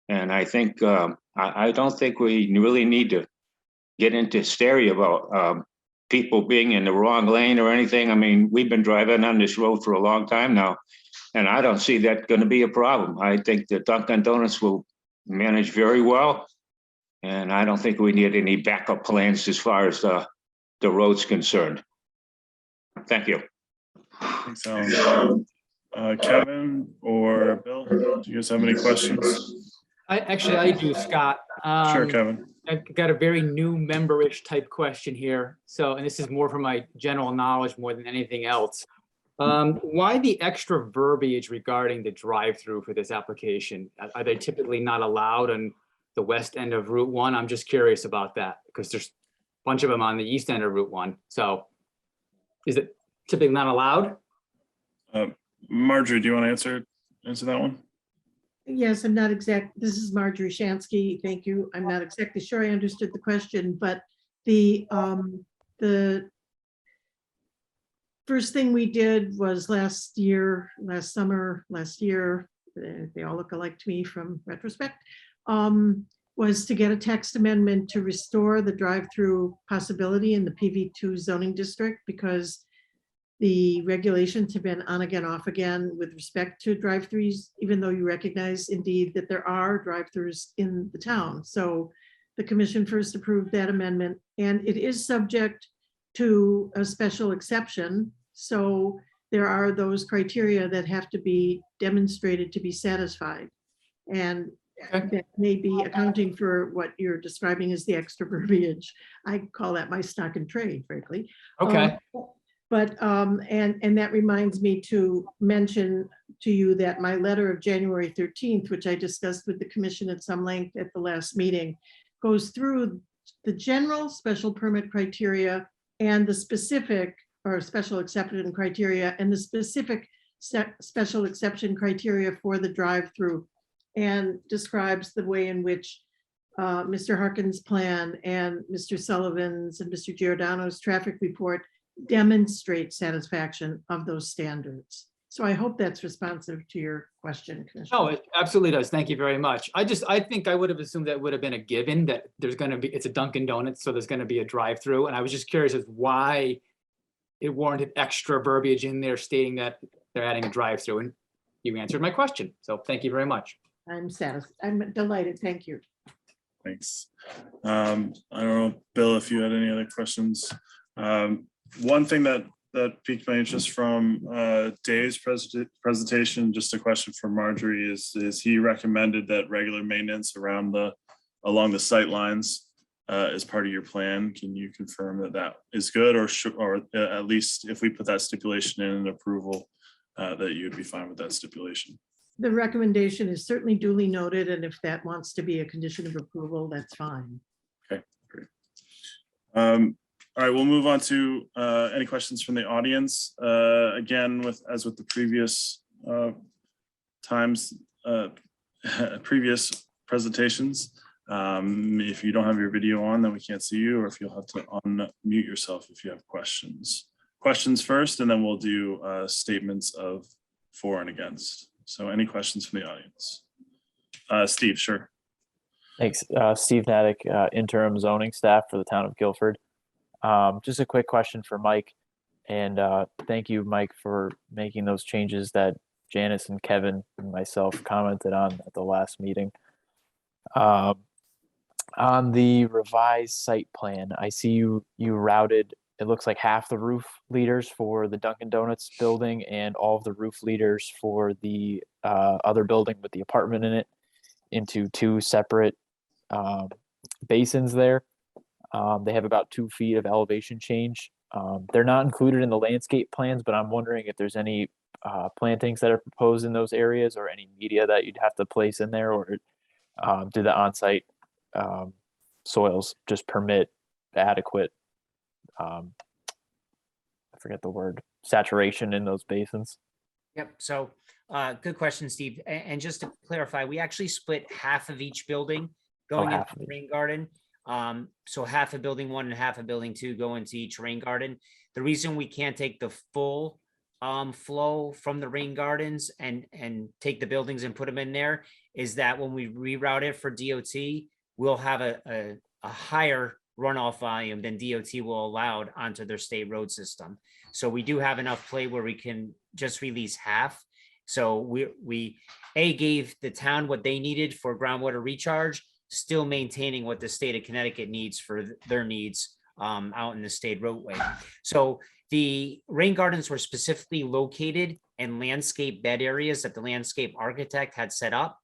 And I think, I don't think we really need to get into hysteria about people being in the wrong lane or anything. I mean, we've been driving on this road for a long time now, and I don't see that gonna be a problem. I think that Dunkin' Donuts will manage very well. And I don't think we need any backup plans as far as the road's concerned. Thank you. Thanks, Alan. Kevin or Bill, do you guys have any questions? I do, Scott. Sure, Kevin. I've got a very new member-ish type question here. So, and this is more for my general knowledge more than anything else. Why the extra verbiage regarding the drive-through for this application? Are they typically not allowed on the west end of Route 1? I'm just curious about that because there's a bunch of them on the east end of Route 1. So is it typically not allowed? Marjorie, do you want to answer that one? Yes, this is Marjorie Shansky. Thank you. I'm not exactly sure I understood the question, but the first thing we did was last year, they all look alike to me from retrospect, was to get a text amendment to restore the drive-through possibility in the PV2 zoning district because the regulations have been on again, off again with respect to drive-throughs, even though you recognize indeed that there are drive-throughs in the town. So the commission first approved that amendment and it is subject to a special exception. So there are those criteria that have to be demonstrated to be satisfied. And that may be accounting for what you're describing as the extra verbiage. I call that my stock and trade, frankly. Okay. And that reminds me to mention to you that my letter of January 13th, which I discussed with the commission at some length at the last meeting, goes through the general special permit criteria and the specific or special exception criteria and the specific special exception criteria for the drive-through, and describes the way in which Mr. Harkin's plan and Mr. Sullivan's and Mr. Giordano's traffic report demonstrate satisfaction of those standards. So I hope that's responsive to your question, Commissioner. Oh, it absolutely does. Thank you very much. I think I would have assumed that would have been a given that there's going to be, it's a Dunkin' Donuts, so there's going to be a drive-through. And I was just curious as why it warranted extra verbiage in there stating that they're adding a drive-through, and you answered my question. So thank you very much. I'm satisfied. I'm delighted. Thank you. Thanks. I don't know, Bill, if you had any other questions. One thing that piqued my interest from Dave's presentation, just a question for Marjorie, is he recommended that regular maintenance along the sight lines as part of your plan. Can you confirm that is good, or at least if we put that stipulation in an approval, that you'd be fine with that stipulation? The recommendation is certainly duly noted, and if that wants to be a condition of approval, that's fine. Okay, great. All right, we'll move on to any questions from the audience. Again, as with the previous previous presentations, if you don't have your video on, then we can't see you, or if you'll have to unmute yourself if you have questions. Questions first, and then we'll do statements of for and against. So any questions from the audience? Steve, sure. Thanks. Steve Natick, interim zoning staff for the town of Guilford. Just a quick question for Mike, and thank you, Mike, for making those changes that Janice and Kevin and myself commented on at the last meeting. On the revised site plan, I see you routed, it looks like half the roof leaders for the Dunkin' Donuts building and all of the roof leaders for the other building with the apartment in it into two separate basins there. They have about 2 feet of elevation change. They're not included in the landscape plans, but I'm wondering if there's any plantings that are proposed in those areas or any media that you'd have to place in there, or do the on-site soils just permit adequate, I forget the word, saturation in those basins? Yep. So good question, Steve. And just to clarify, we actually split half of each building going into the rain garden. So half of building 1 and half of building 2 go into each rain garden. The reason we can't take the full flow from the rain gardens and take the buildings and put them in there is that when we reroute it for DOT, we'll have a higher runoff volume than DOT will allow onto their state road system. So we do have enough play where we can just release half. So we gave the town what they needed for groundwater recharge, still maintaining what the state of Connecticut needs for their needs out in the state roadway. So the rain gardens were specifically located in landscape bed areas that the landscape architect had set up.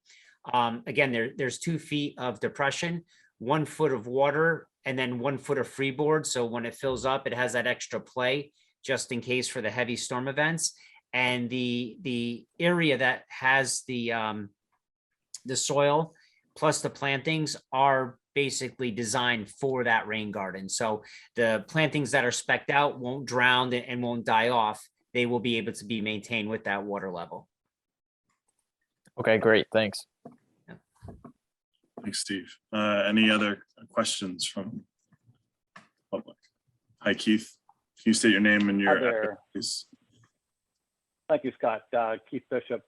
Again, there's 2 feet of depression, 1 foot of water, and then 1 foot of freeboard. So when it fills up, it has that extra play just in case for the heavy storm events. And the area that has the soil plus the plantings are basically designed for that rain garden. So the plantings that are specced out won't drown and won't die off. They will be able to be maintained with that water level. Okay, great. Thanks. Thanks, Steve. Any other questions from public? Hi, Keith. Can you state your name and your address, please? Thank you, Scott. Keith Bishop,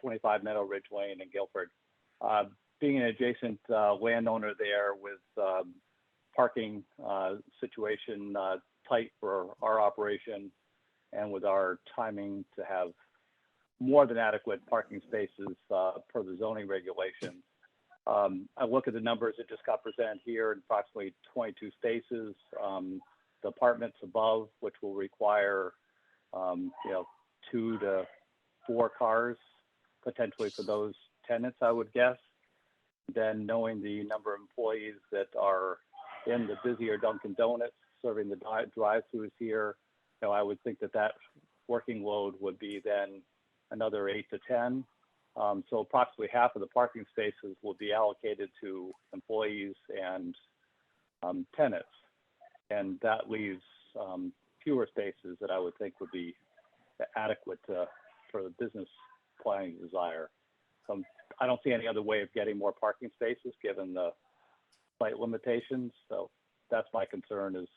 25 Meadow Ridge Lane in Guilford. Being an adjacent landowner there with parking situation tight for our operation and with our timing to have more than adequate parking spaces per the zoning regulations. I look at the numbers that just got presented here, approximately 22 spaces. The apartments above, which will require 2 to 4 cars potentially for those tenants, I would guess. Then knowing the number of employees that are in the busier Dunkin' Donuts serving the drive-throughs here, I would think that working load would be then another 8 to 10. So approximately half of the parking spaces will be allocated to employees and tenants. And that leaves fewer spaces that I would think would be adequate for the business planning desire. So I don't see any other way of getting more parking spaces given the site limitations. So that's my concern, is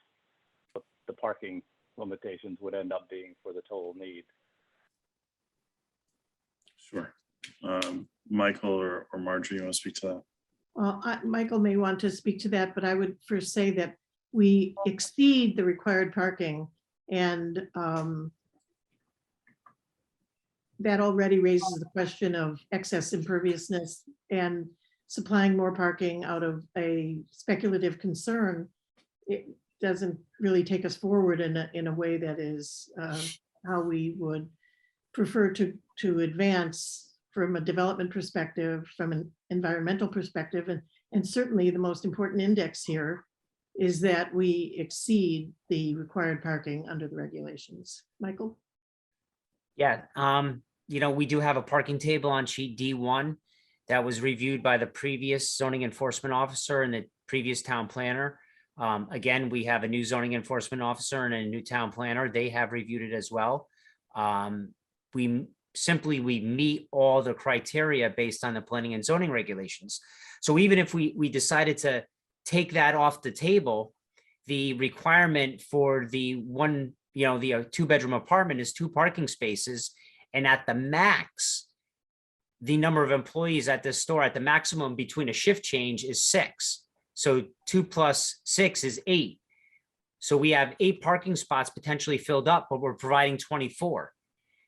the parking limitations would end up being for the total need. Sure. Michael or Marjorie, you want to speak to that? Well, Michael may want to speak to that, but I would first say that we exceed the required parking, and that already raises the question of excess imperviousness, and supplying more parking out of a speculative concern. It doesn't really take us forward in a way that is how we would prefer to advance from a development perspective, from an environmental perspective, and certainly the most important index here is that we exceed the required parking under the regulations. Michael? Yeah, we do have a parking table on sheet D1 that was reviewed by the previous zoning enforcement officer and the previous town planner. Again, we have a new zoning enforcement officer and a new town planner. They have reviewed it as well. We meet all the criteria based on the planning and zoning regulations. So even if we decided to take that off the table, the requirement for the 2-bedroom apartment is 2 parking spaces. And at the max, the number of employees at this store at the maximum between a shift change is 6. So 2 plus 6 is 8. So we have 8 parking spots potentially filled up, but we're providing 24.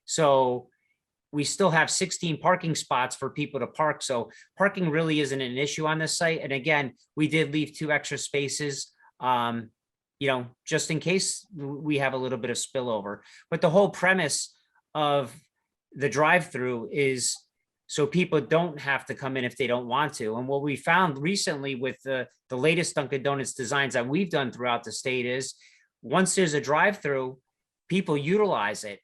So we still have 16 parking spots for people to park. So parking really isn't an issue on this site. And again, we did leave 2 extra spaces, just in case we have a little bit of spillover. But the whole premise of the drive-through is so people don't have to come in if they don't want to. And what we found recently with the latest Dunkin' Donuts designs that we've done throughout the state is once there's a drive-through, people utilize it.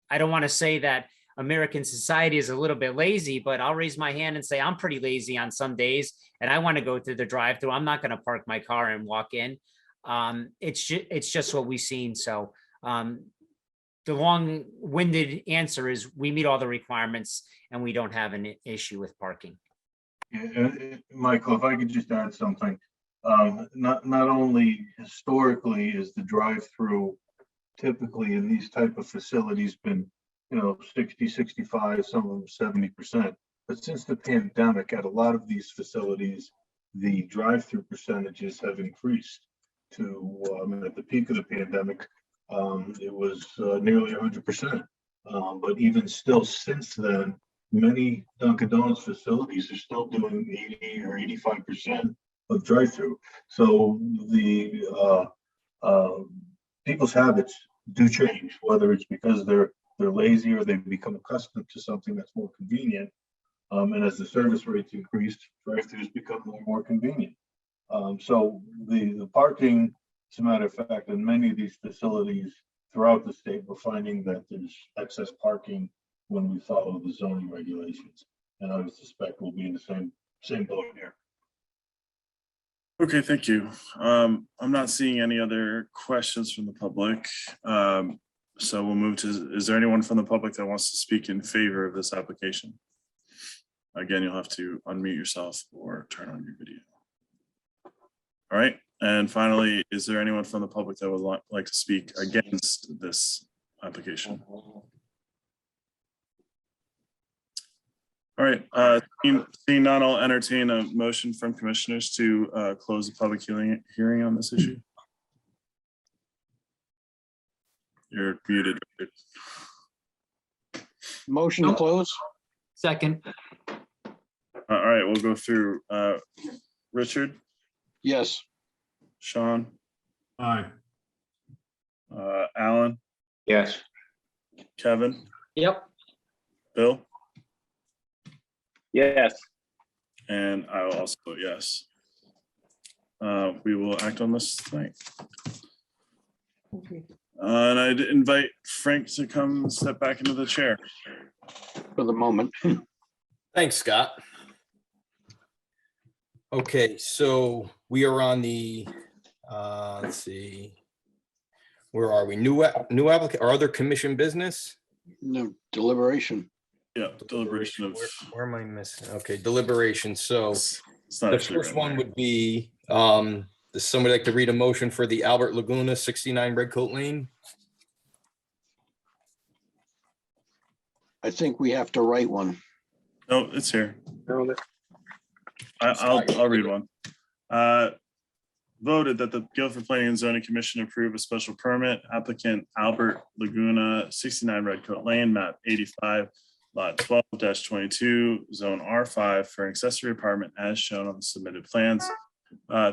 I don't want to say that American society is a little bit lazy, but I'll raise my hand and say I'm pretty lazy on some days and I want to go through the drive-through. I'm not going to park my car and walk in. It's just what we've seen. So the long-winded answer is we meet all the requirements and we don't have an issue with parking. Yeah, Michael, if I could just add something. Not only historically is the drive-through typically in these type of facilities been, 60, 65, some of them 70%. But since the pandemic, at a lot of these facilities, the drive-through percentages have increased to, at the peak of the pandemic, it was nearly 100%. But even still since then, many Dunkin' Donuts facilities are still doing 80 or 85% of drive-through. So the people's habits do change, whether it's because they're lazy or they've become accustomed to something that's more convenient. And as the service rates increase, drive-throughs become more convenient. So the parking, as a matter of fact, in many of these facilities throughout the state, we're finding that there's excess parking when we follow the zoning regulations. And I would suspect we'll be in the same boat here. Okay, thank you. I'm not seeing any other questions from the public. So we'll move to, is there anyone from the public that wants to speak in favor of this application? Again, you'll have to unmute yourself or turn on your video. All right, and finally, is there anyone from the public that would like to speak against this application? All right, seeing none, I'll entertain a motion from commissioners to close the public hearing on this issue. You're muted. Motion to close? Second, All right, we'll go through Richard, Yes. Sean, Aye. Alan, Yes. Kevin, yep, Bill, Yes. and I will also vote yes. We will act on this tonight. Okay. And I'd invite Frank to come step back into the chair. For the moment. Thanks, Scott. Okay, so we are on the, let's see. Where are we? New applicant or other commission business? No deliberation. Yeah, deliberation of. Where am I missing? Okay, deliberation. So It's not the actually first written one there. would be, does somebody like to read a motion for the Albert Laguna 69 Redcoat Lane? I think we have to write one. No, it's here. I'll read one. Voted that the Guilford Planning and Zoning Commission approve a special permit applicant Albert Laguna 69 Redcoat Lane, map 85, lot 12-22, zone R5 for an accessory apartment as shown on the submitted plans.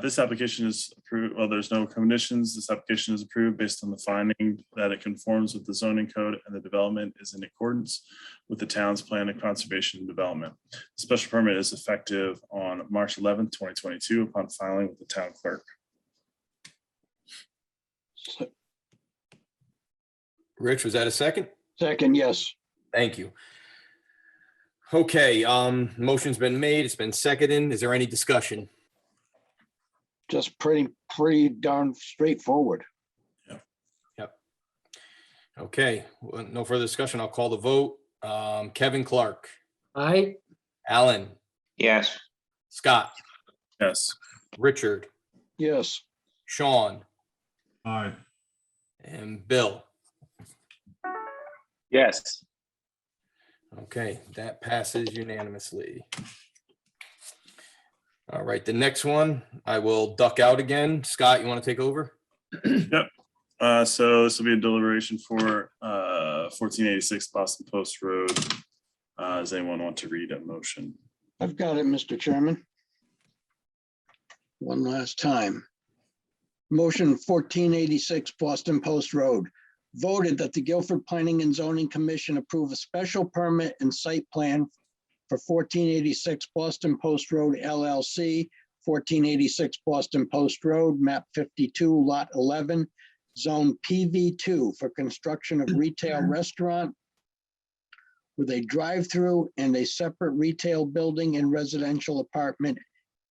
This application is approved, well, there's no conditions. This application is approved based on the finding that it conforms with the zoning code and the development is in accordance with the town's plan of conservation and development. The special permit is effective on March 11th, 2022 upon filing with the town clerk. Rich, was that a second? Second, yes. Thank you. Okay, motion's been made. It's been seconded. Is there any discussion? Just pretty darn straightforward. Yep. Okay, well, no further discussion. I'll call the vote. Kevin Clark, aye, Alan, Yes. Scott, Yes. Richard, Yes. Sean, Aye. and Bill. Yes. Okay, that passes unanimously. All right, the next one, I will duck out again. Scott, you want to take over? Yep. So this will be a deliberation for 1486 Boston Post Road. Does anyone want to read a motion? I've got it, Mr. Chairman. One last time. Motion 1486 Boston Post Road. Voted that the Guilford Planning and Zoning Commission approve a special permit and site plan for 1486 Boston Post Road LLC, 1486 Boston Post Road, map 52, lot 11, zone PV2 for construction of retail restaurant with a drive-through and a separate retail building and residential apartment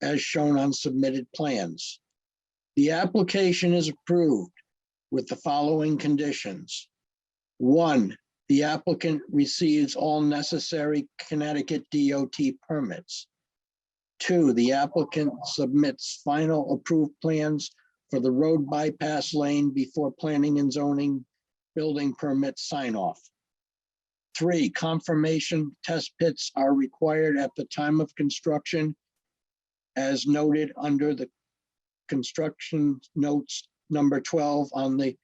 as shown on submitted plans. The application is approved with the following conditions. 1, the applicant receives all necessary Connecticut DOT permits. 2, the applicant submits final approved plans for the road bypass lane before planning and zoning building permit sign off. 3, confirmation test pits are required at the time of construction as noted under the construction notes number 12 on the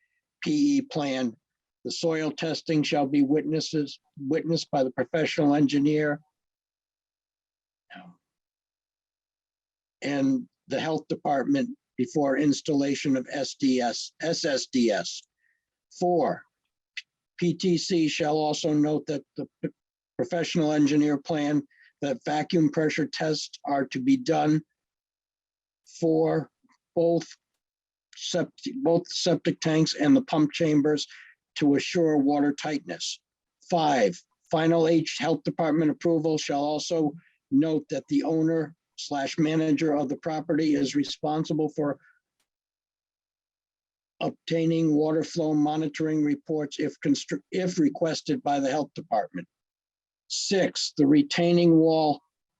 PE plan. The soil testing shall be witnessed by the professional engineer and the health department before installation of SSDS. 4, PTC shall also note that the professional engineer plan that vacuum pressure tests are to be done for both septic tanks and the pump chambers to assure water tightness. 5, final health department approval shall also note that the owner/manager of the property is responsible for obtaining water flow monitoring reports if requested by the health department. 6, the retaining wall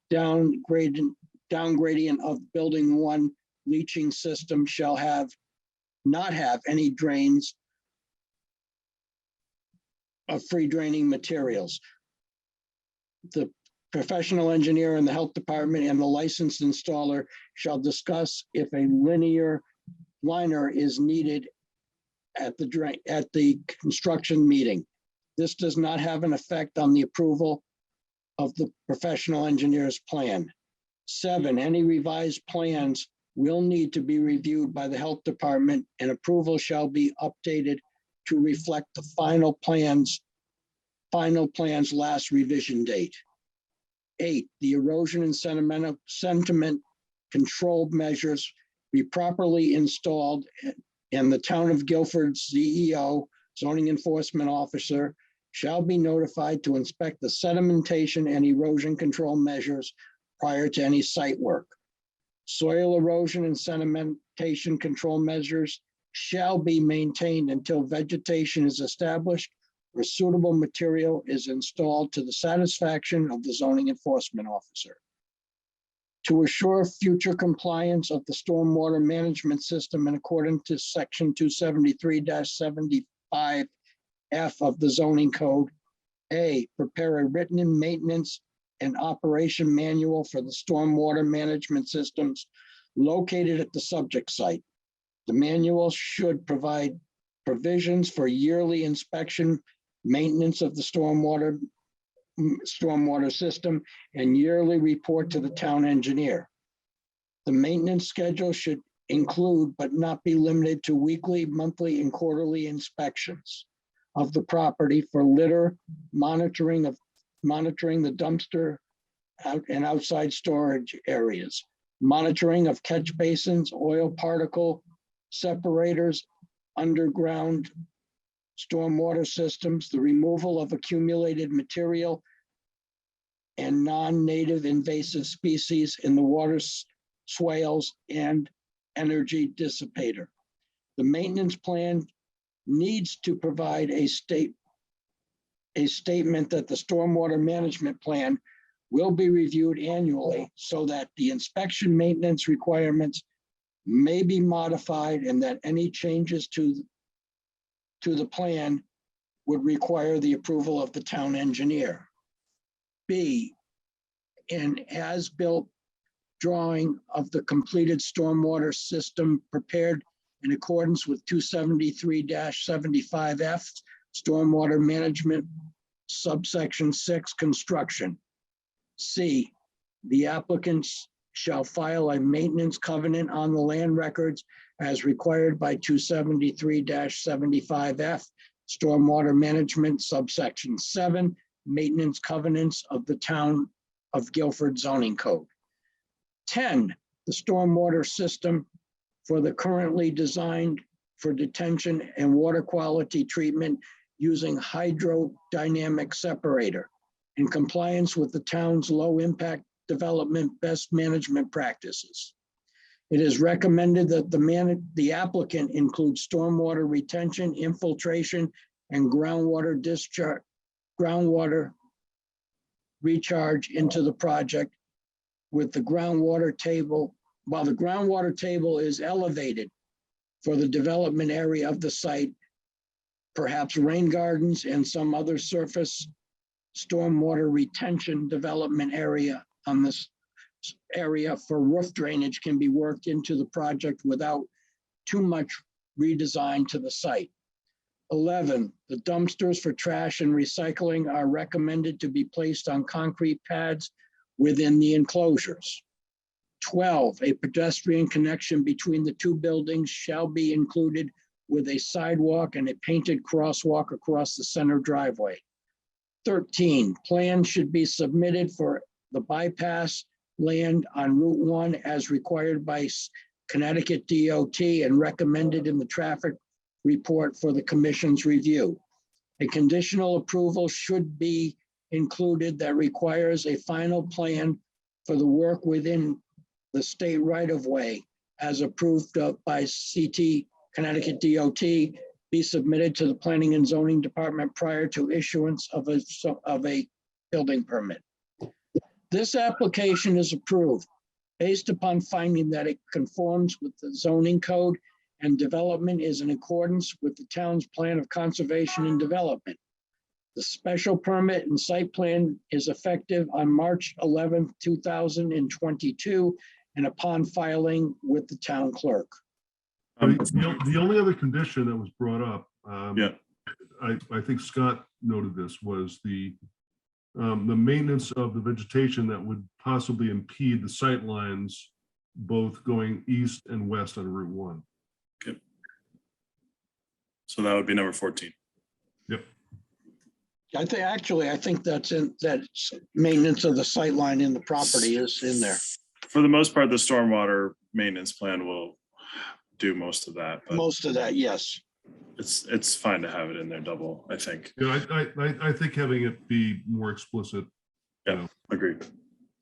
down gradient of building 1 leaching system shall not have any drains of free draining materials. The professional engineer in the health department and the licensed installer shall discuss if a linear liner is needed at the construction meeting. This does not have an effect on the approval of the professional engineer's plan. 7, any revised plans will need to be reviewed by the health department and approval shall be updated to reflect the final plans last revision date. 8, the erosion and sediment control measures be properly installed and the town of Guilford's CEO, zoning enforcement officer, shall be notified to inspect the sedimentation and erosion control measures prior to any site work. Soil erosion and sedimentation control measures shall be maintained until vegetation is established or suitable material is installed to the satisfaction of the zoning enforcement officer. To assure future compliance of the stormwater management system in accordance to section 273-75F of the zoning code, A, prepare a written maintenance and operation manual for the stormwater management systems located at the subject site. The manual should provide provisions for yearly inspection, maintenance of the stormwater system, and yearly report to the town engineer. The maintenance schedule should include, but not be limited to, weekly, monthly, and quarterly inspections of the property for litter, monitoring the dumpster and outside storage areas, monitoring of catch basins, oil particle separators, underground stormwater systems, the removal of accumulated material and non-native invasive species in the water swales and energy dissipator. The maintenance plan needs to provide a statement that the stormwater management plan will be reviewed annually so that the inspection maintenance requirements may be modified and that any changes to the plan would require the approval of the town engineer. B, an as-built drawing of the completed stormwater system prepared in accordance with 273-75F stormwater management subsection 6 construction. C, the applicants shall file a maintenance covenant on the land records as required by 273-75F stormwater management subsection 7 maintenance covenants of the town of Guilford zoning code. 10, the stormwater system for the currently designed for detention and water quality treatment using hydrodynamic separator in compliance with the town's low impact development best management practices. It is recommended that the applicant include stormwater retention, infiltration, and groundwater recharge into the project with the groundwater table, while the groundwater table is elevated for the development area of the site, perhaps rain gardens and some other surface stormwater retention development area on this area for roof drainage can be worked into the project without too much redesign to the site. 11, the dumpsters for trash and recycling are recommended to be placed on concrete pads within the enclosures. 12, a pedestrian connection between the two buildings shall be included with a sidewalk and a painted crosswalk across the center driveway. 13, plans should be submitted for the bypass land on Route 1 as required by Connecticut DOT and recommended in the traffic report for the commission's review. A conditional approval should be included that requires a final plan for the work within the state right-of-way as approved by Connecticut DOT be submitted to the Planning and Zoning Department prior to issuance of a building permit. This application is approved based upon finding that it conforms with the zoning code and development is in accordance with the town's plan of conservation and development. The special permit and site plan is effective on March 11th, 2022, and upon filing with the town clerk. The only other condition that was brought up, Yeah. I think Scott noted this, was the maintenance of the vegetation that would possibly impede the sight lines, both going east and west on Route 1. Okay. So that would be number 14. Yep. I think that's maintenance of the sight line in the property is in there. For the most part, the stormwater maintenance plan will do most of that. But Most of that, yes. it's fine to have it in there double, I think. Yeah, I think having it be more explicit. Yeah, agreed.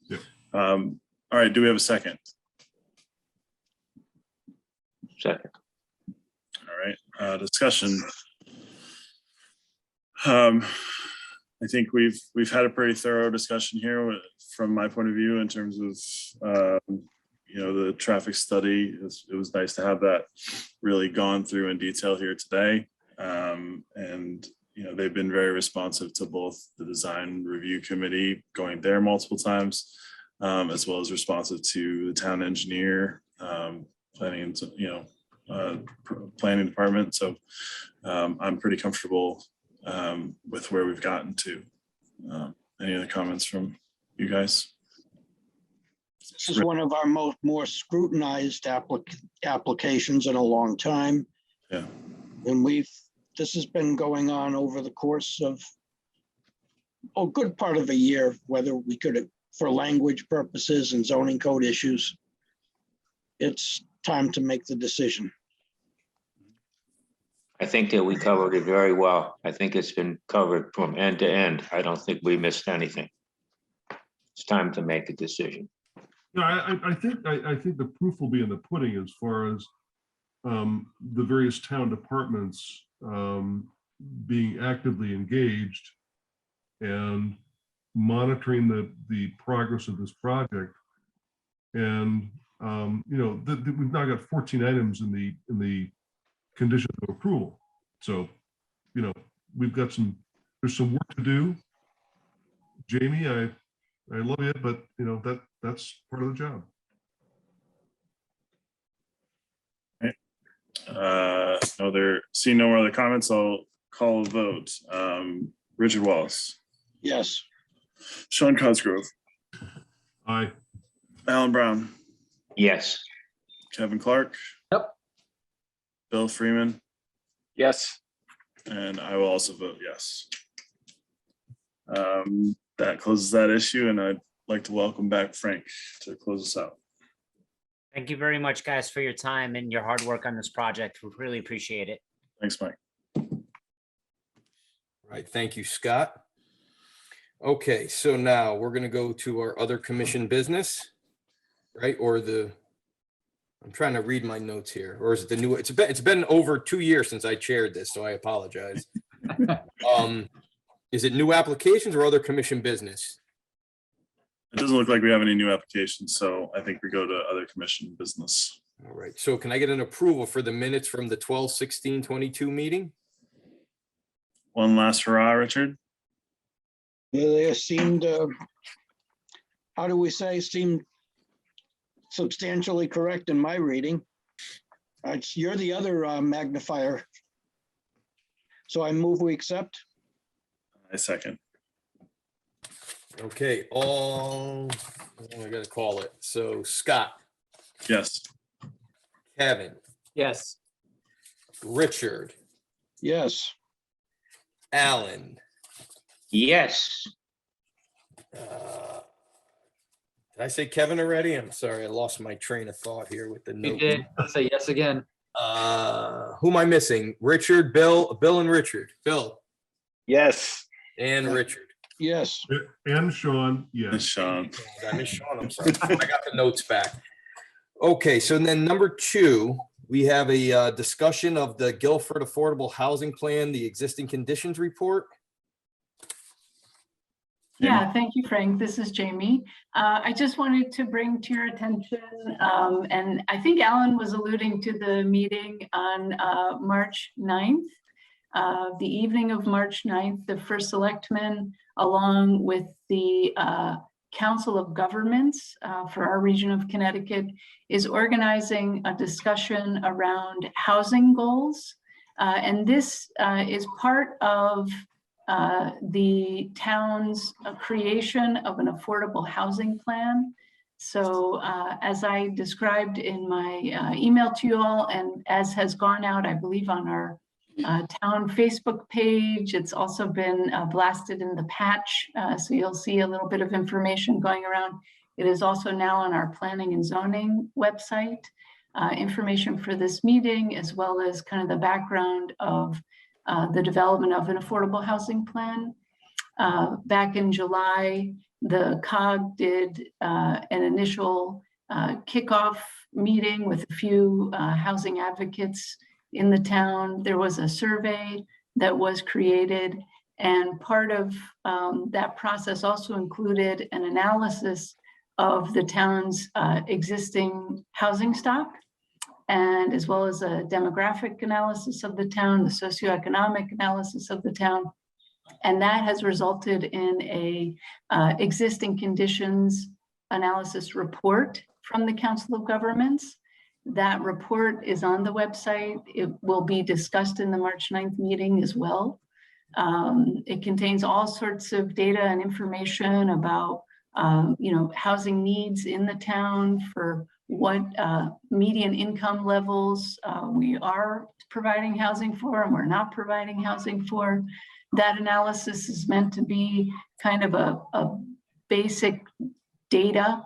Yeah. All right, do we have a second? Second. All right, discussion. I think we've had a pretty thorough discussion here from my point of view in terms of the traffic study. It was nice to have that really gone through in detail here today. And they've been very responsive to both the design review committee going there multiple times, as well as responsive to the town engineer, planning department. So I'm pretty comfortable with where we've gotten to. Any other comments from you guys? This is one of our more scrutinized applications in a long time. Yeah. And this has been going on over the course of a good part of a year, whether we could, for language purposes and zoning code issues. It's time to make the decision. I think that we covered it very well. I think it's been covered from end to end. I don't think we missed anything. It's time to make a decision. No, I think the proof will be in the pudding as far as the various town departments being actively engaged and monitoring the progress of this project. And we've now got 14 items in the conditions of approval. So we've got there's some work to do. Jamie, I love it, but that's part of the job. Seeing no more other comments, I'll call a vote. Richard Wallace. Yes. Sean Cosgrove. Aye. Alan Brown. Yes. Kevin Clark. Yep. Bill Freeman. Yes. And I will also vote yes. That closes that issue, and I'd like to welcome back Frank to close us out. Thank you very much, guys, for your time and your hard work on this project. We really appreciate it. Thanks, Mike. All right, thank you, Scott. Okay, so now we're going to go to our other commission business, right? I'm trying to read my notes here, or is it the new? It's been over 2 years since I chaired this, so I apologize. Is it new applications or other commission business? It doesn't look like we have any new applications, so I think we go to other commission business. All right, so can I get an approval for the minutes from the 12/16/22 meeting? One last hurrah, Richard. They seemed, how do we say, seemed substantially correct in my reading. You're the other magnifier. So I move we accept. I second. Okay, I gotta call it. So Scott, Yes. Kevin, Yes. Richard, Yes. Alan. Yes. Did I say Kevin already? I'm sorry, I lost my train of thought here with the You note. did say yes again. Who am I missing? Richard, Bill and Richard. Bill Yes. and Richard. Yes. And Sean, Yes, yes. Sean. I miss Sean, I'm sorry. I got the notes back. Okay, so then number 2, we have a discussion of the Guilford Affordable Housing Plan, the existing conditions report. Yeah, thank you, Frank. This is Jamie. I just wanted to bring to your attention, and I think Alan was alluding to the meeting on March 9th. The evening of March 9th, the first selectman, along with the Council of Governments for our region of Connecticut, is organizing a discussion around housing goals. And this is part of the town's creation of an affordable housing plan. So as I described in my email to you all, and as has gone out, I believe, on our town Facebook page, it's also been blasted in the patch. So you'll see a little bit of information going around. It is also now on our planning and zoning website, information for this meeting, as well as kind of the background of the development of an affordable housing plan. Back in July, the COG did an initial kickoff meeting with a few housing advocates in the town. There was a survey that was created, and part of that process also included an analysis of the town's existing housing stock, and as well as a demographic analysis of the town, the socioeconomic analysis of the town. And that has resulted in a existing conditions analysis report from the Council of Governments. That report is on the website. It will be discussed in the March 9th meeting as well. It contains all sorts of data and information about housing needs in the town, for what median income levels we are providing housing for and we're not providing housing for. That analysis is meant to be kind of a basic data,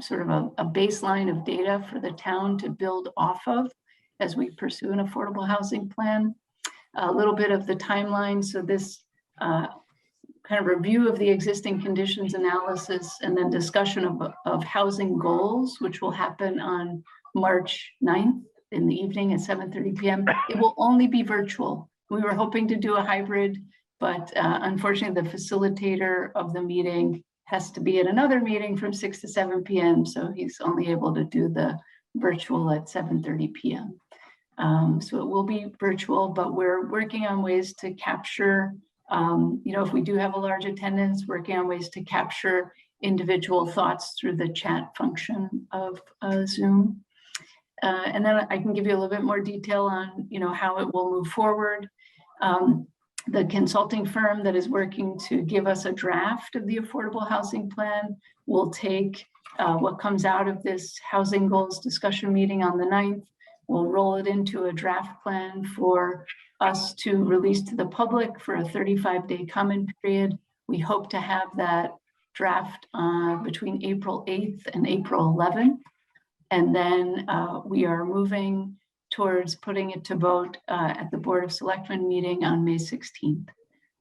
sort of a baseline of data for the town to build off of as we pursue an affordable housing plan. A little bit of the timeline. So this kind of review of the existing conditions analysis, and then discussion of housing goals, which will happen on March 9th in the evening at 7:30 p.m. It will only be virtual. We were hoping to do a hybrid, but unfortunately the facilitator of the meeting has to be at another meeting from 6 to 7 p.m. So he's only able to do the virtual at 7:30 p.m. So it will be virtual, but we're working on ways to capture, if we do have a large attendance, working on ways to capture individual thoughts through the chat function of Zoom. And then I can give you a little bit more detail on, how it will move forward. The consulting firm that is working to give us a draft of the affordable housing plan will take what comes out of this housing goals discussion meeting on the 9th. We'll roll it into a draft plan for us to release to the public for a 35-day comment period. We hope to have that draft between April 8th and April 11th. And then we are moving towards putting it to vote at the Board of Selectmen meeting on May 16th.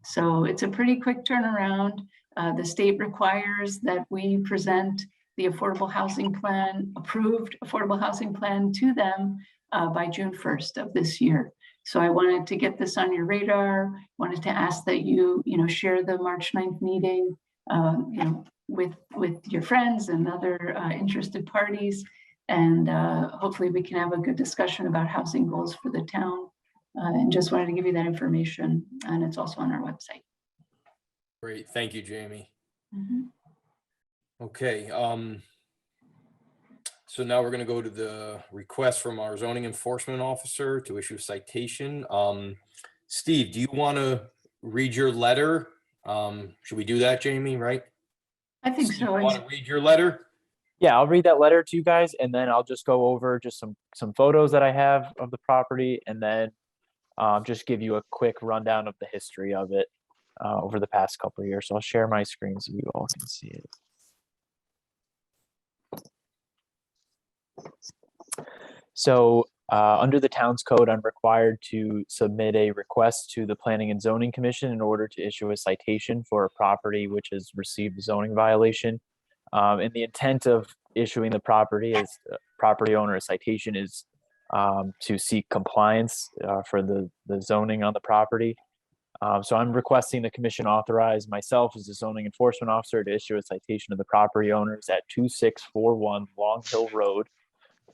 So it's a pretty quick turnaround. The state requires that we present the affordable housing plan, approved affordable housing plan, to them by June 1st of this year. So I wanted to get this on your radar, wanted to ask that you, share the March 9th meeting, with your friends and other interested parties. And hopefully we can have a good discussion about housing goals for the town. And just wanted to give you that information, and it's also on our website. Great, thank you, Jamie. Mhm. Okay, so now we're gonna go to the request from our zoning enforcement officer to issue a citation. Steve, do you want to read your letter? Should we do that, Jamie, right? I think Steve, so. you want to read your letter? Yeah, I'll read that letter to you guys, and then I'll just go over just some photos that I have of the property, and then just give you a quick rundown of the history of it over the past couple of years. So I'll share my screen so you all can see it. So under the town's code, I'm required to submit a request to the Planning and Zoning Commission in order to issue a citation for a property which has received a zoning violation. And the intent of issuing the property owner a citation is to seek compliance for the zoning on the property. So I'm requesting the commission authorize myself as the zoning enforcement officer to issue a citation to the property owners at 2641 Long Hill Road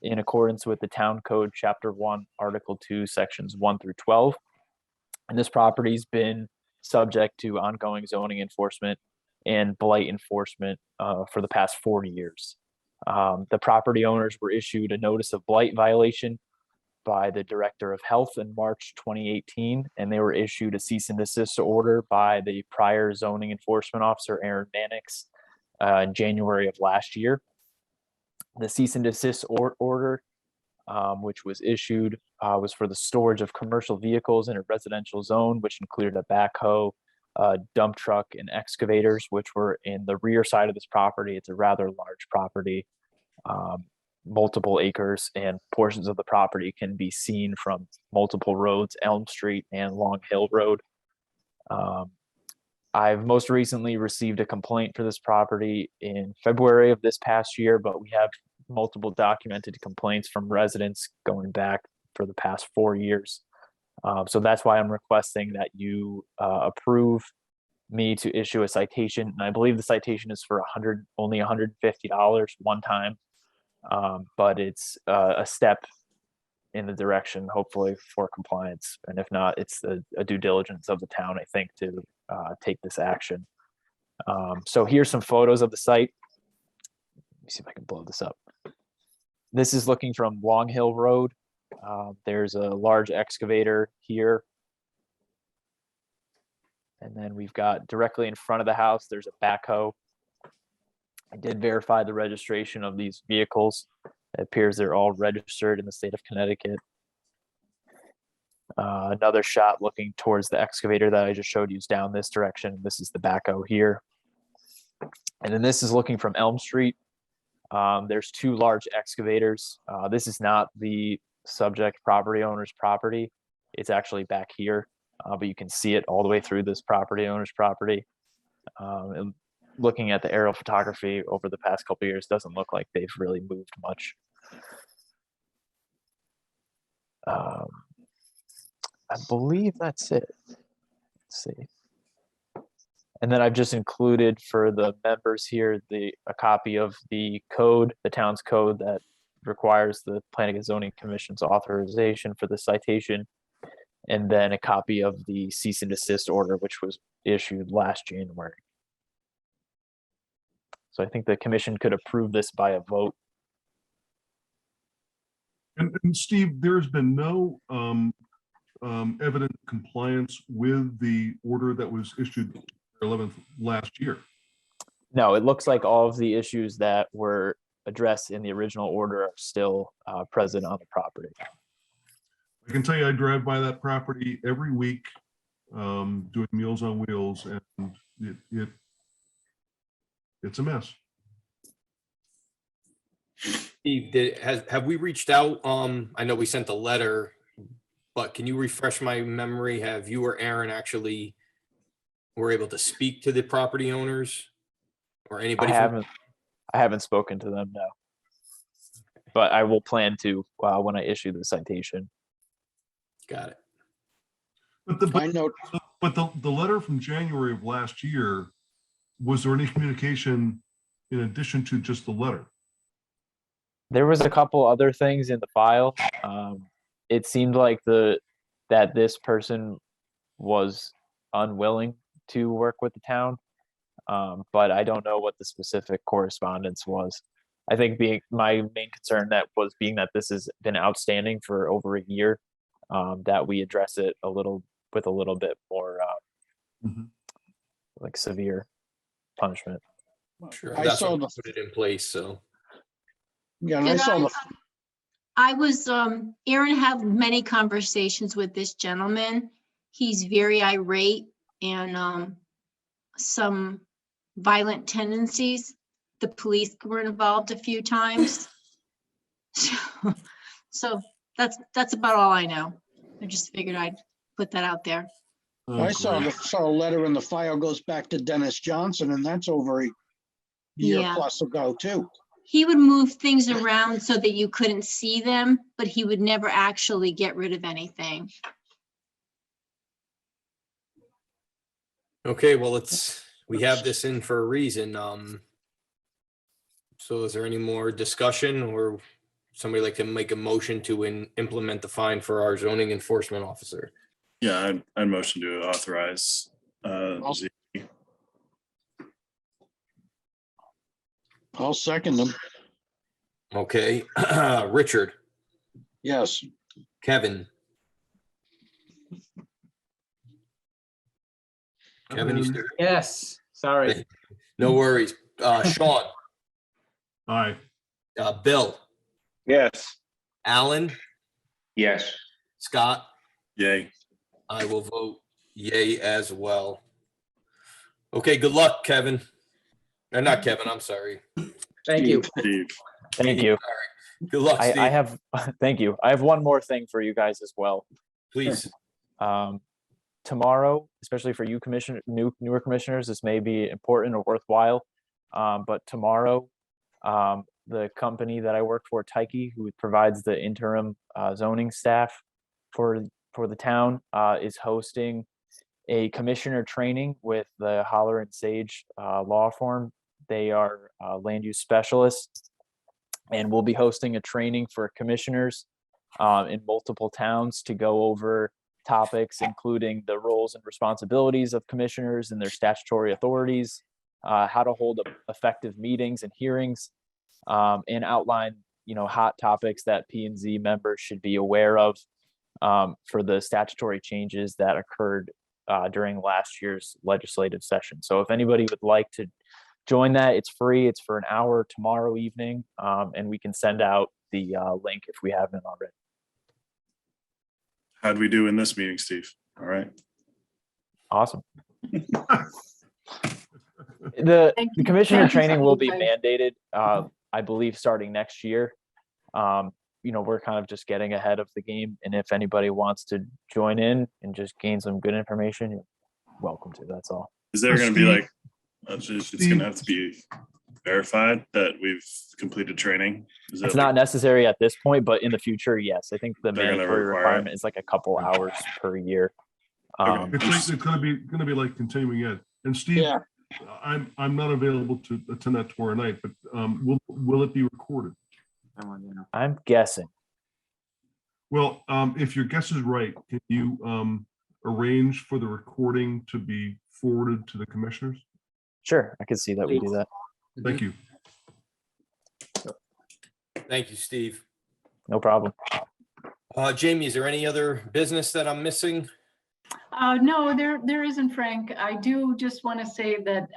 in accordance with the Town Code Chapter 1, Article 2, Sections 1 through 12. And this property's been subject to ongoing zoning enforcement and blight enforcement for the past 40 years. The property owners were issued a notice of blight violation by the Director of Health in March 2018, and they were issued a cease and desist order by the prior zoning enforcement officer, Aaron Mannix, in January of last year. The cease and desist order, which was issued, was for the storage of commercial vehicles in a residential zone, which included a backhoe, dump truck, and excavators, which were in the rear side of this property. It's a rather large property, multiple acres, and portions of the property can be seen from multiple roads, Elm Street and Long Hill Road. I've most recently received a complaint for this property in February of this past year, but we have multiple documented complaints from residents going back for the past 4 years. So that's why I'm requesting that you approve me to issue a citation. And I believe the citation is for only $150 one time. But it's a step in the direction, hopefully, for compliance. And if not, it's a due diligence of the town, I think, to take this action. So here's some photos of the site. Let me see if I can blow this up. This is looking from Long Hill Road. There's a large excavator here. And then we've got directly in front of the house, there's a backhoe. I did verify the registration of these vehicles. It appears they're all registered in the state of Connecticut. Another shot looking towards the excavator that I just showed you is down this direction. This is the backhoe here. And then this is looking from Elm Street. There's two large excavators. This is not the subject property owner's property. It's actually back here, but you can see it all the way through this property owner's property. And looking at the aerial photography over the past couple of years, doesn't look like they've really moved much. I believe that's it. Let's see. And then I've just included for the members here a copy of the code, the town's code that requires the Planning and Zoning Commission's authorization for the citation, and then a copy of the cease and desist order, which was issued last January. So I think the commission could approve this by a vote. And Steve, there's been no evident compliance with the order that was issued 11th last year. No, it looks like all of the issues that were addressed in the original order are still present on the property. I can tell you I drive by that property every week doing Meals on Wheels, and it's a mess. Steve, have we reached out? I know we sent a letter, but can you refresh my memory? Have you or Aaron actually were able to speak to the property owners or anybody? I haven't spoken to them, no. But I will plan to when I issue the citation. Got it. But the letter from January of last year, was there any communication in addition to just the letter? There was a couple other things in the file. It seemed like that this person was unwilling to work with the town, but I don't know what the specific correspondence was. I think my main concern being that this has been outstanding for over a year, that we address it with a little bit more like severe punishment. Sure. I That's saw what the, put it in place, so. yeah, and I Did saw the, I was, Aaron had many conversations with this gentleman. He's very irate and some violent tendencies. The police were involved a few times. So that's about all I know. I just figured I'd put that out there. I saw a letter in the file goes back to Dennis Johnson, and that's over a year Yeah. plus ago too. He would move things around so that you couldn't see them, but he would never actually get rid of anything. Okay, well, we have this in for a reason. So is there any more discussion, or somebody like to make a motion to implement the fine for our zoning enforcement officer? Yeah, I'd motion to authorize. Z. I'll second them. Okay, Richard, Yes. Kevin. Kevin, you still? Yes, sorry. No worries. Sean, Aye. Bill, Yes. Alan, Yes. Scott, Yay. I will vote yay as well. Okay, good luck, Kevin. Not Kevin, I'm sorry. Thank you. Steve. Thank you. Good luck, Steve. I have, thank you. I have one more thing for you guys as well. Please. Tomorrow, especially for you newer commissioners, this may be important or worthwhile. But tomorrow, the company that I work for, Tyke, who provides the interim zoning staff for the town, is hosting a commissioner training with the Holler and Sage law firm. They are land use specialists, and we'll be hosting a training for commissioners in multiple towns to go over topics including the roles and responsibilities of commissioners and their statutory authorities, how to hold effective meetings and hearings, and outline, hot topics that P&Z members should be aware of for the statutory changes that occurred during last year's legislative session. So if anybody would like to join that, it's free. It's for an hour tomorrow evening, and we can send out the link if we haven't already. How'd we do in this meeting, Steve? All right. Awesome. The you. commissioner Thank you, training will be Steve. mandated, I believe, starting next year. We're kind of just getting ahead of the game, and if anybody wants to join in and just gain some good information, you're welcome to. That's all. Is there going to be Steve? like, it's going to have to be verified that we've completed training? Is It's that not necessary at this point, but in the future, yes. I think the They're gonna mandatory require it? requirement is like a couple hours per year. Okay. It's going to be like continuing ed. And Steve, Yeah. I'm not available to attend that tomorrow night, but will it be recorded? I'm guessing. Well, if your guess is right, can you arrange for the recording to be forwarded to the commissioners? Sure, I could see that we do that. Thank you. Thank you, Steve. No problem. Jamie, is there any other business that I'm missing? No, there isn't, Frank. I do just want to say that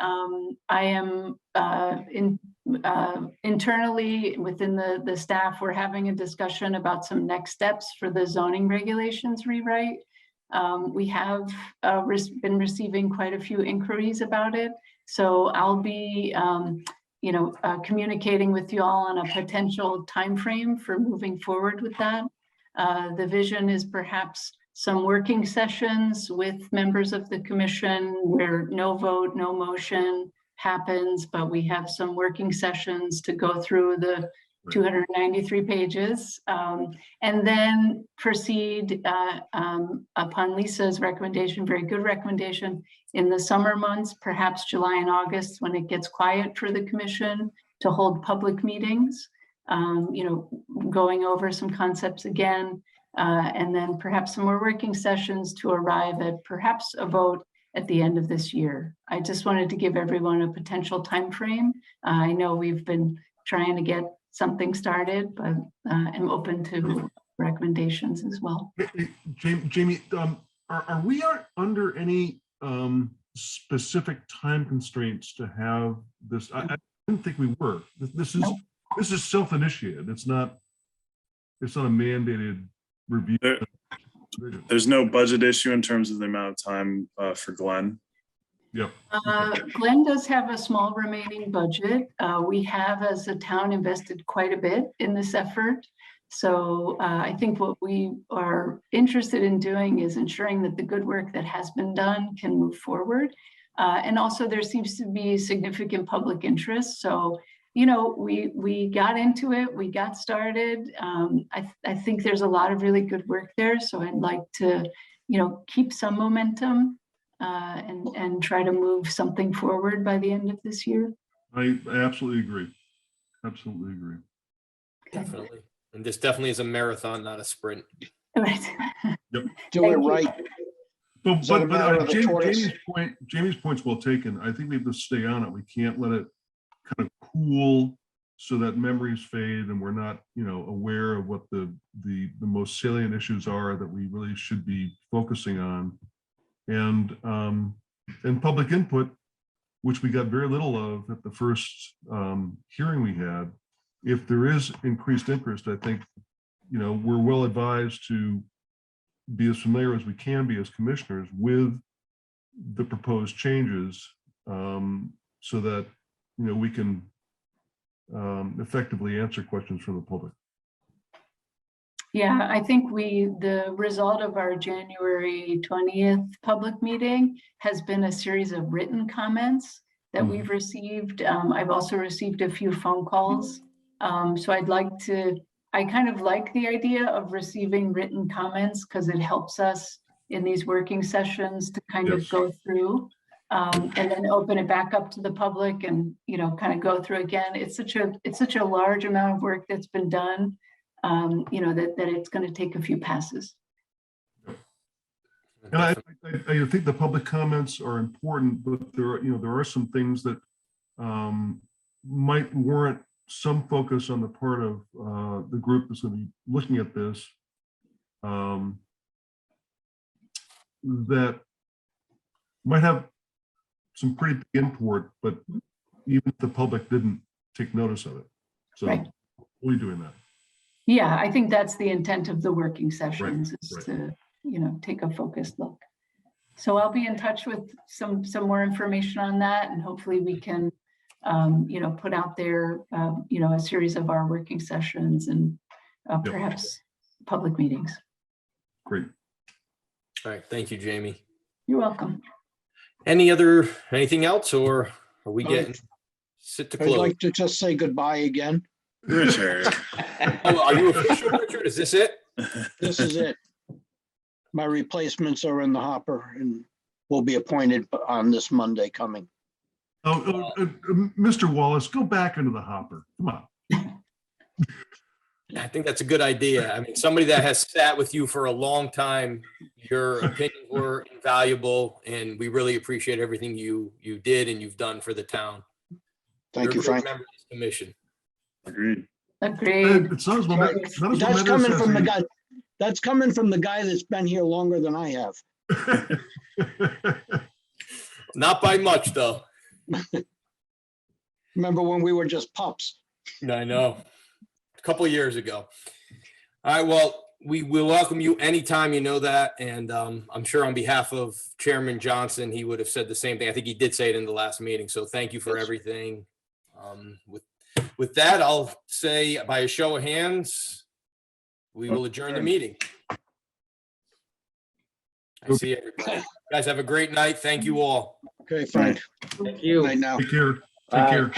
I am internally within the staff, we're having a discussion about some next steps for the zoning regulations rewrite. We have been receiving quite a few inquiries about it. So I'll be communicating with you all on a potential timeframe for moving forward with that. The vision is perhaps some working sessions with members of the commission where no vote, no motion happens, but we have some working sessions to go through the 293 pages, and then proceed upon Lisa's recommendation, very good recommendation, in the summer months, perhaps July and August, when it gets quiet for the commission, to hold public meetings, going over some concepts again, and then perhaps some more working sessions to arrive at perhaps a vote at the end of this year. I just wanted to give everyone a potential time frame. I know we've been trying to get something started, but I'm open to recommendations as well. Jamie, are we under any specific time constraints to have this? I didn't think we were. This is self-initiated. It's not a mandated review. There's no budget issue in terms of the amount of time for Glenn. Yep. Glenn does have a small remaining budget. We have, as a town, invested quite a bit in this effort. So I think what we are interested in doing is ensuring that the good work that has been done can move forward. And also there seems to be significant public interest. So, we got into it, we got started. I think there's a lot of really good work there. So I'd like to, keep some momentum and try to move something forward by the end of this year. I absolutely agree. Absolutely agree. Definitely. And this definitely is a marathon, not a sprint. Right. Yep. Do it right. But Is that a matter of the tortoise? Jamie's point's well taken. I think we have to stay on it. We can't let it kind of cool so that memories fade and we're not, aware of what the most salient issues are that we really should be focusing on. And public input, which we got very little of at the first hearing we had. If there is increased interest, I think, we're well advised to be as familiar as we can be as commissioners with the proposed changes, so that, we can effectively answer questions from the public. Yeah, I think the result of our January 20th public meeting has been a series of written comments that we've received. I've also received a few phone calls. So I kind of like the idea of receiving written comments because it helps us in these working sessions to kind of go through and then open it back up to the public and, kind of go through again. It's such a large amount of work that's been done, that it's going to take a few passes. And I think the public comments are important, but there are some things that might warrant some focus on the part of the group that's going to be looking at this, that might have some pretty big import, but even if the public didn't take notice of it. So we'll be doing that. Yeah, I think that's the intent of the working sessions is to, take a focused look. So I'll be in touch with some more information on that, and hopefully we can, put out there, a series of our working sessions and perhaps public meetings. Great. All right. Thank you, Jamie. You're welcome. Anything else, or are we getting sit to close? I'd like to just say goodbye again. Richard. Oh, are you official, Richard? Is this it? This is it. My replacements are in the hopper and will be appointed on this Monday coming. Mr. Wallace, go back into the hopper. Come on. I think that's a good idea. I mean, somebody that has sat with you for a long time, your opinions were invaluable, and we really appreciate everything you did and you've done for the town. Thank you, Frank. Member of this commission. Agreed. It sounds That's coming from the guy. That's coming from the guy that's been here longer than I have. Not by much, though. Remember when we were just pups? I know. A couple of years ago. All right. Well, we will welcome you anytime, you know that. And I'm sure on behalf of Chairman Johnson, he would have said the same thing. I think he did say it in the last meeting. So thank you for everything. With that, I'll say by a show of hands, we will adjourn the meeting. I see everybody. You guys have a great night. Thank you all. Okay, Frank. Thank you. Night now. Take care. Take Bye. care.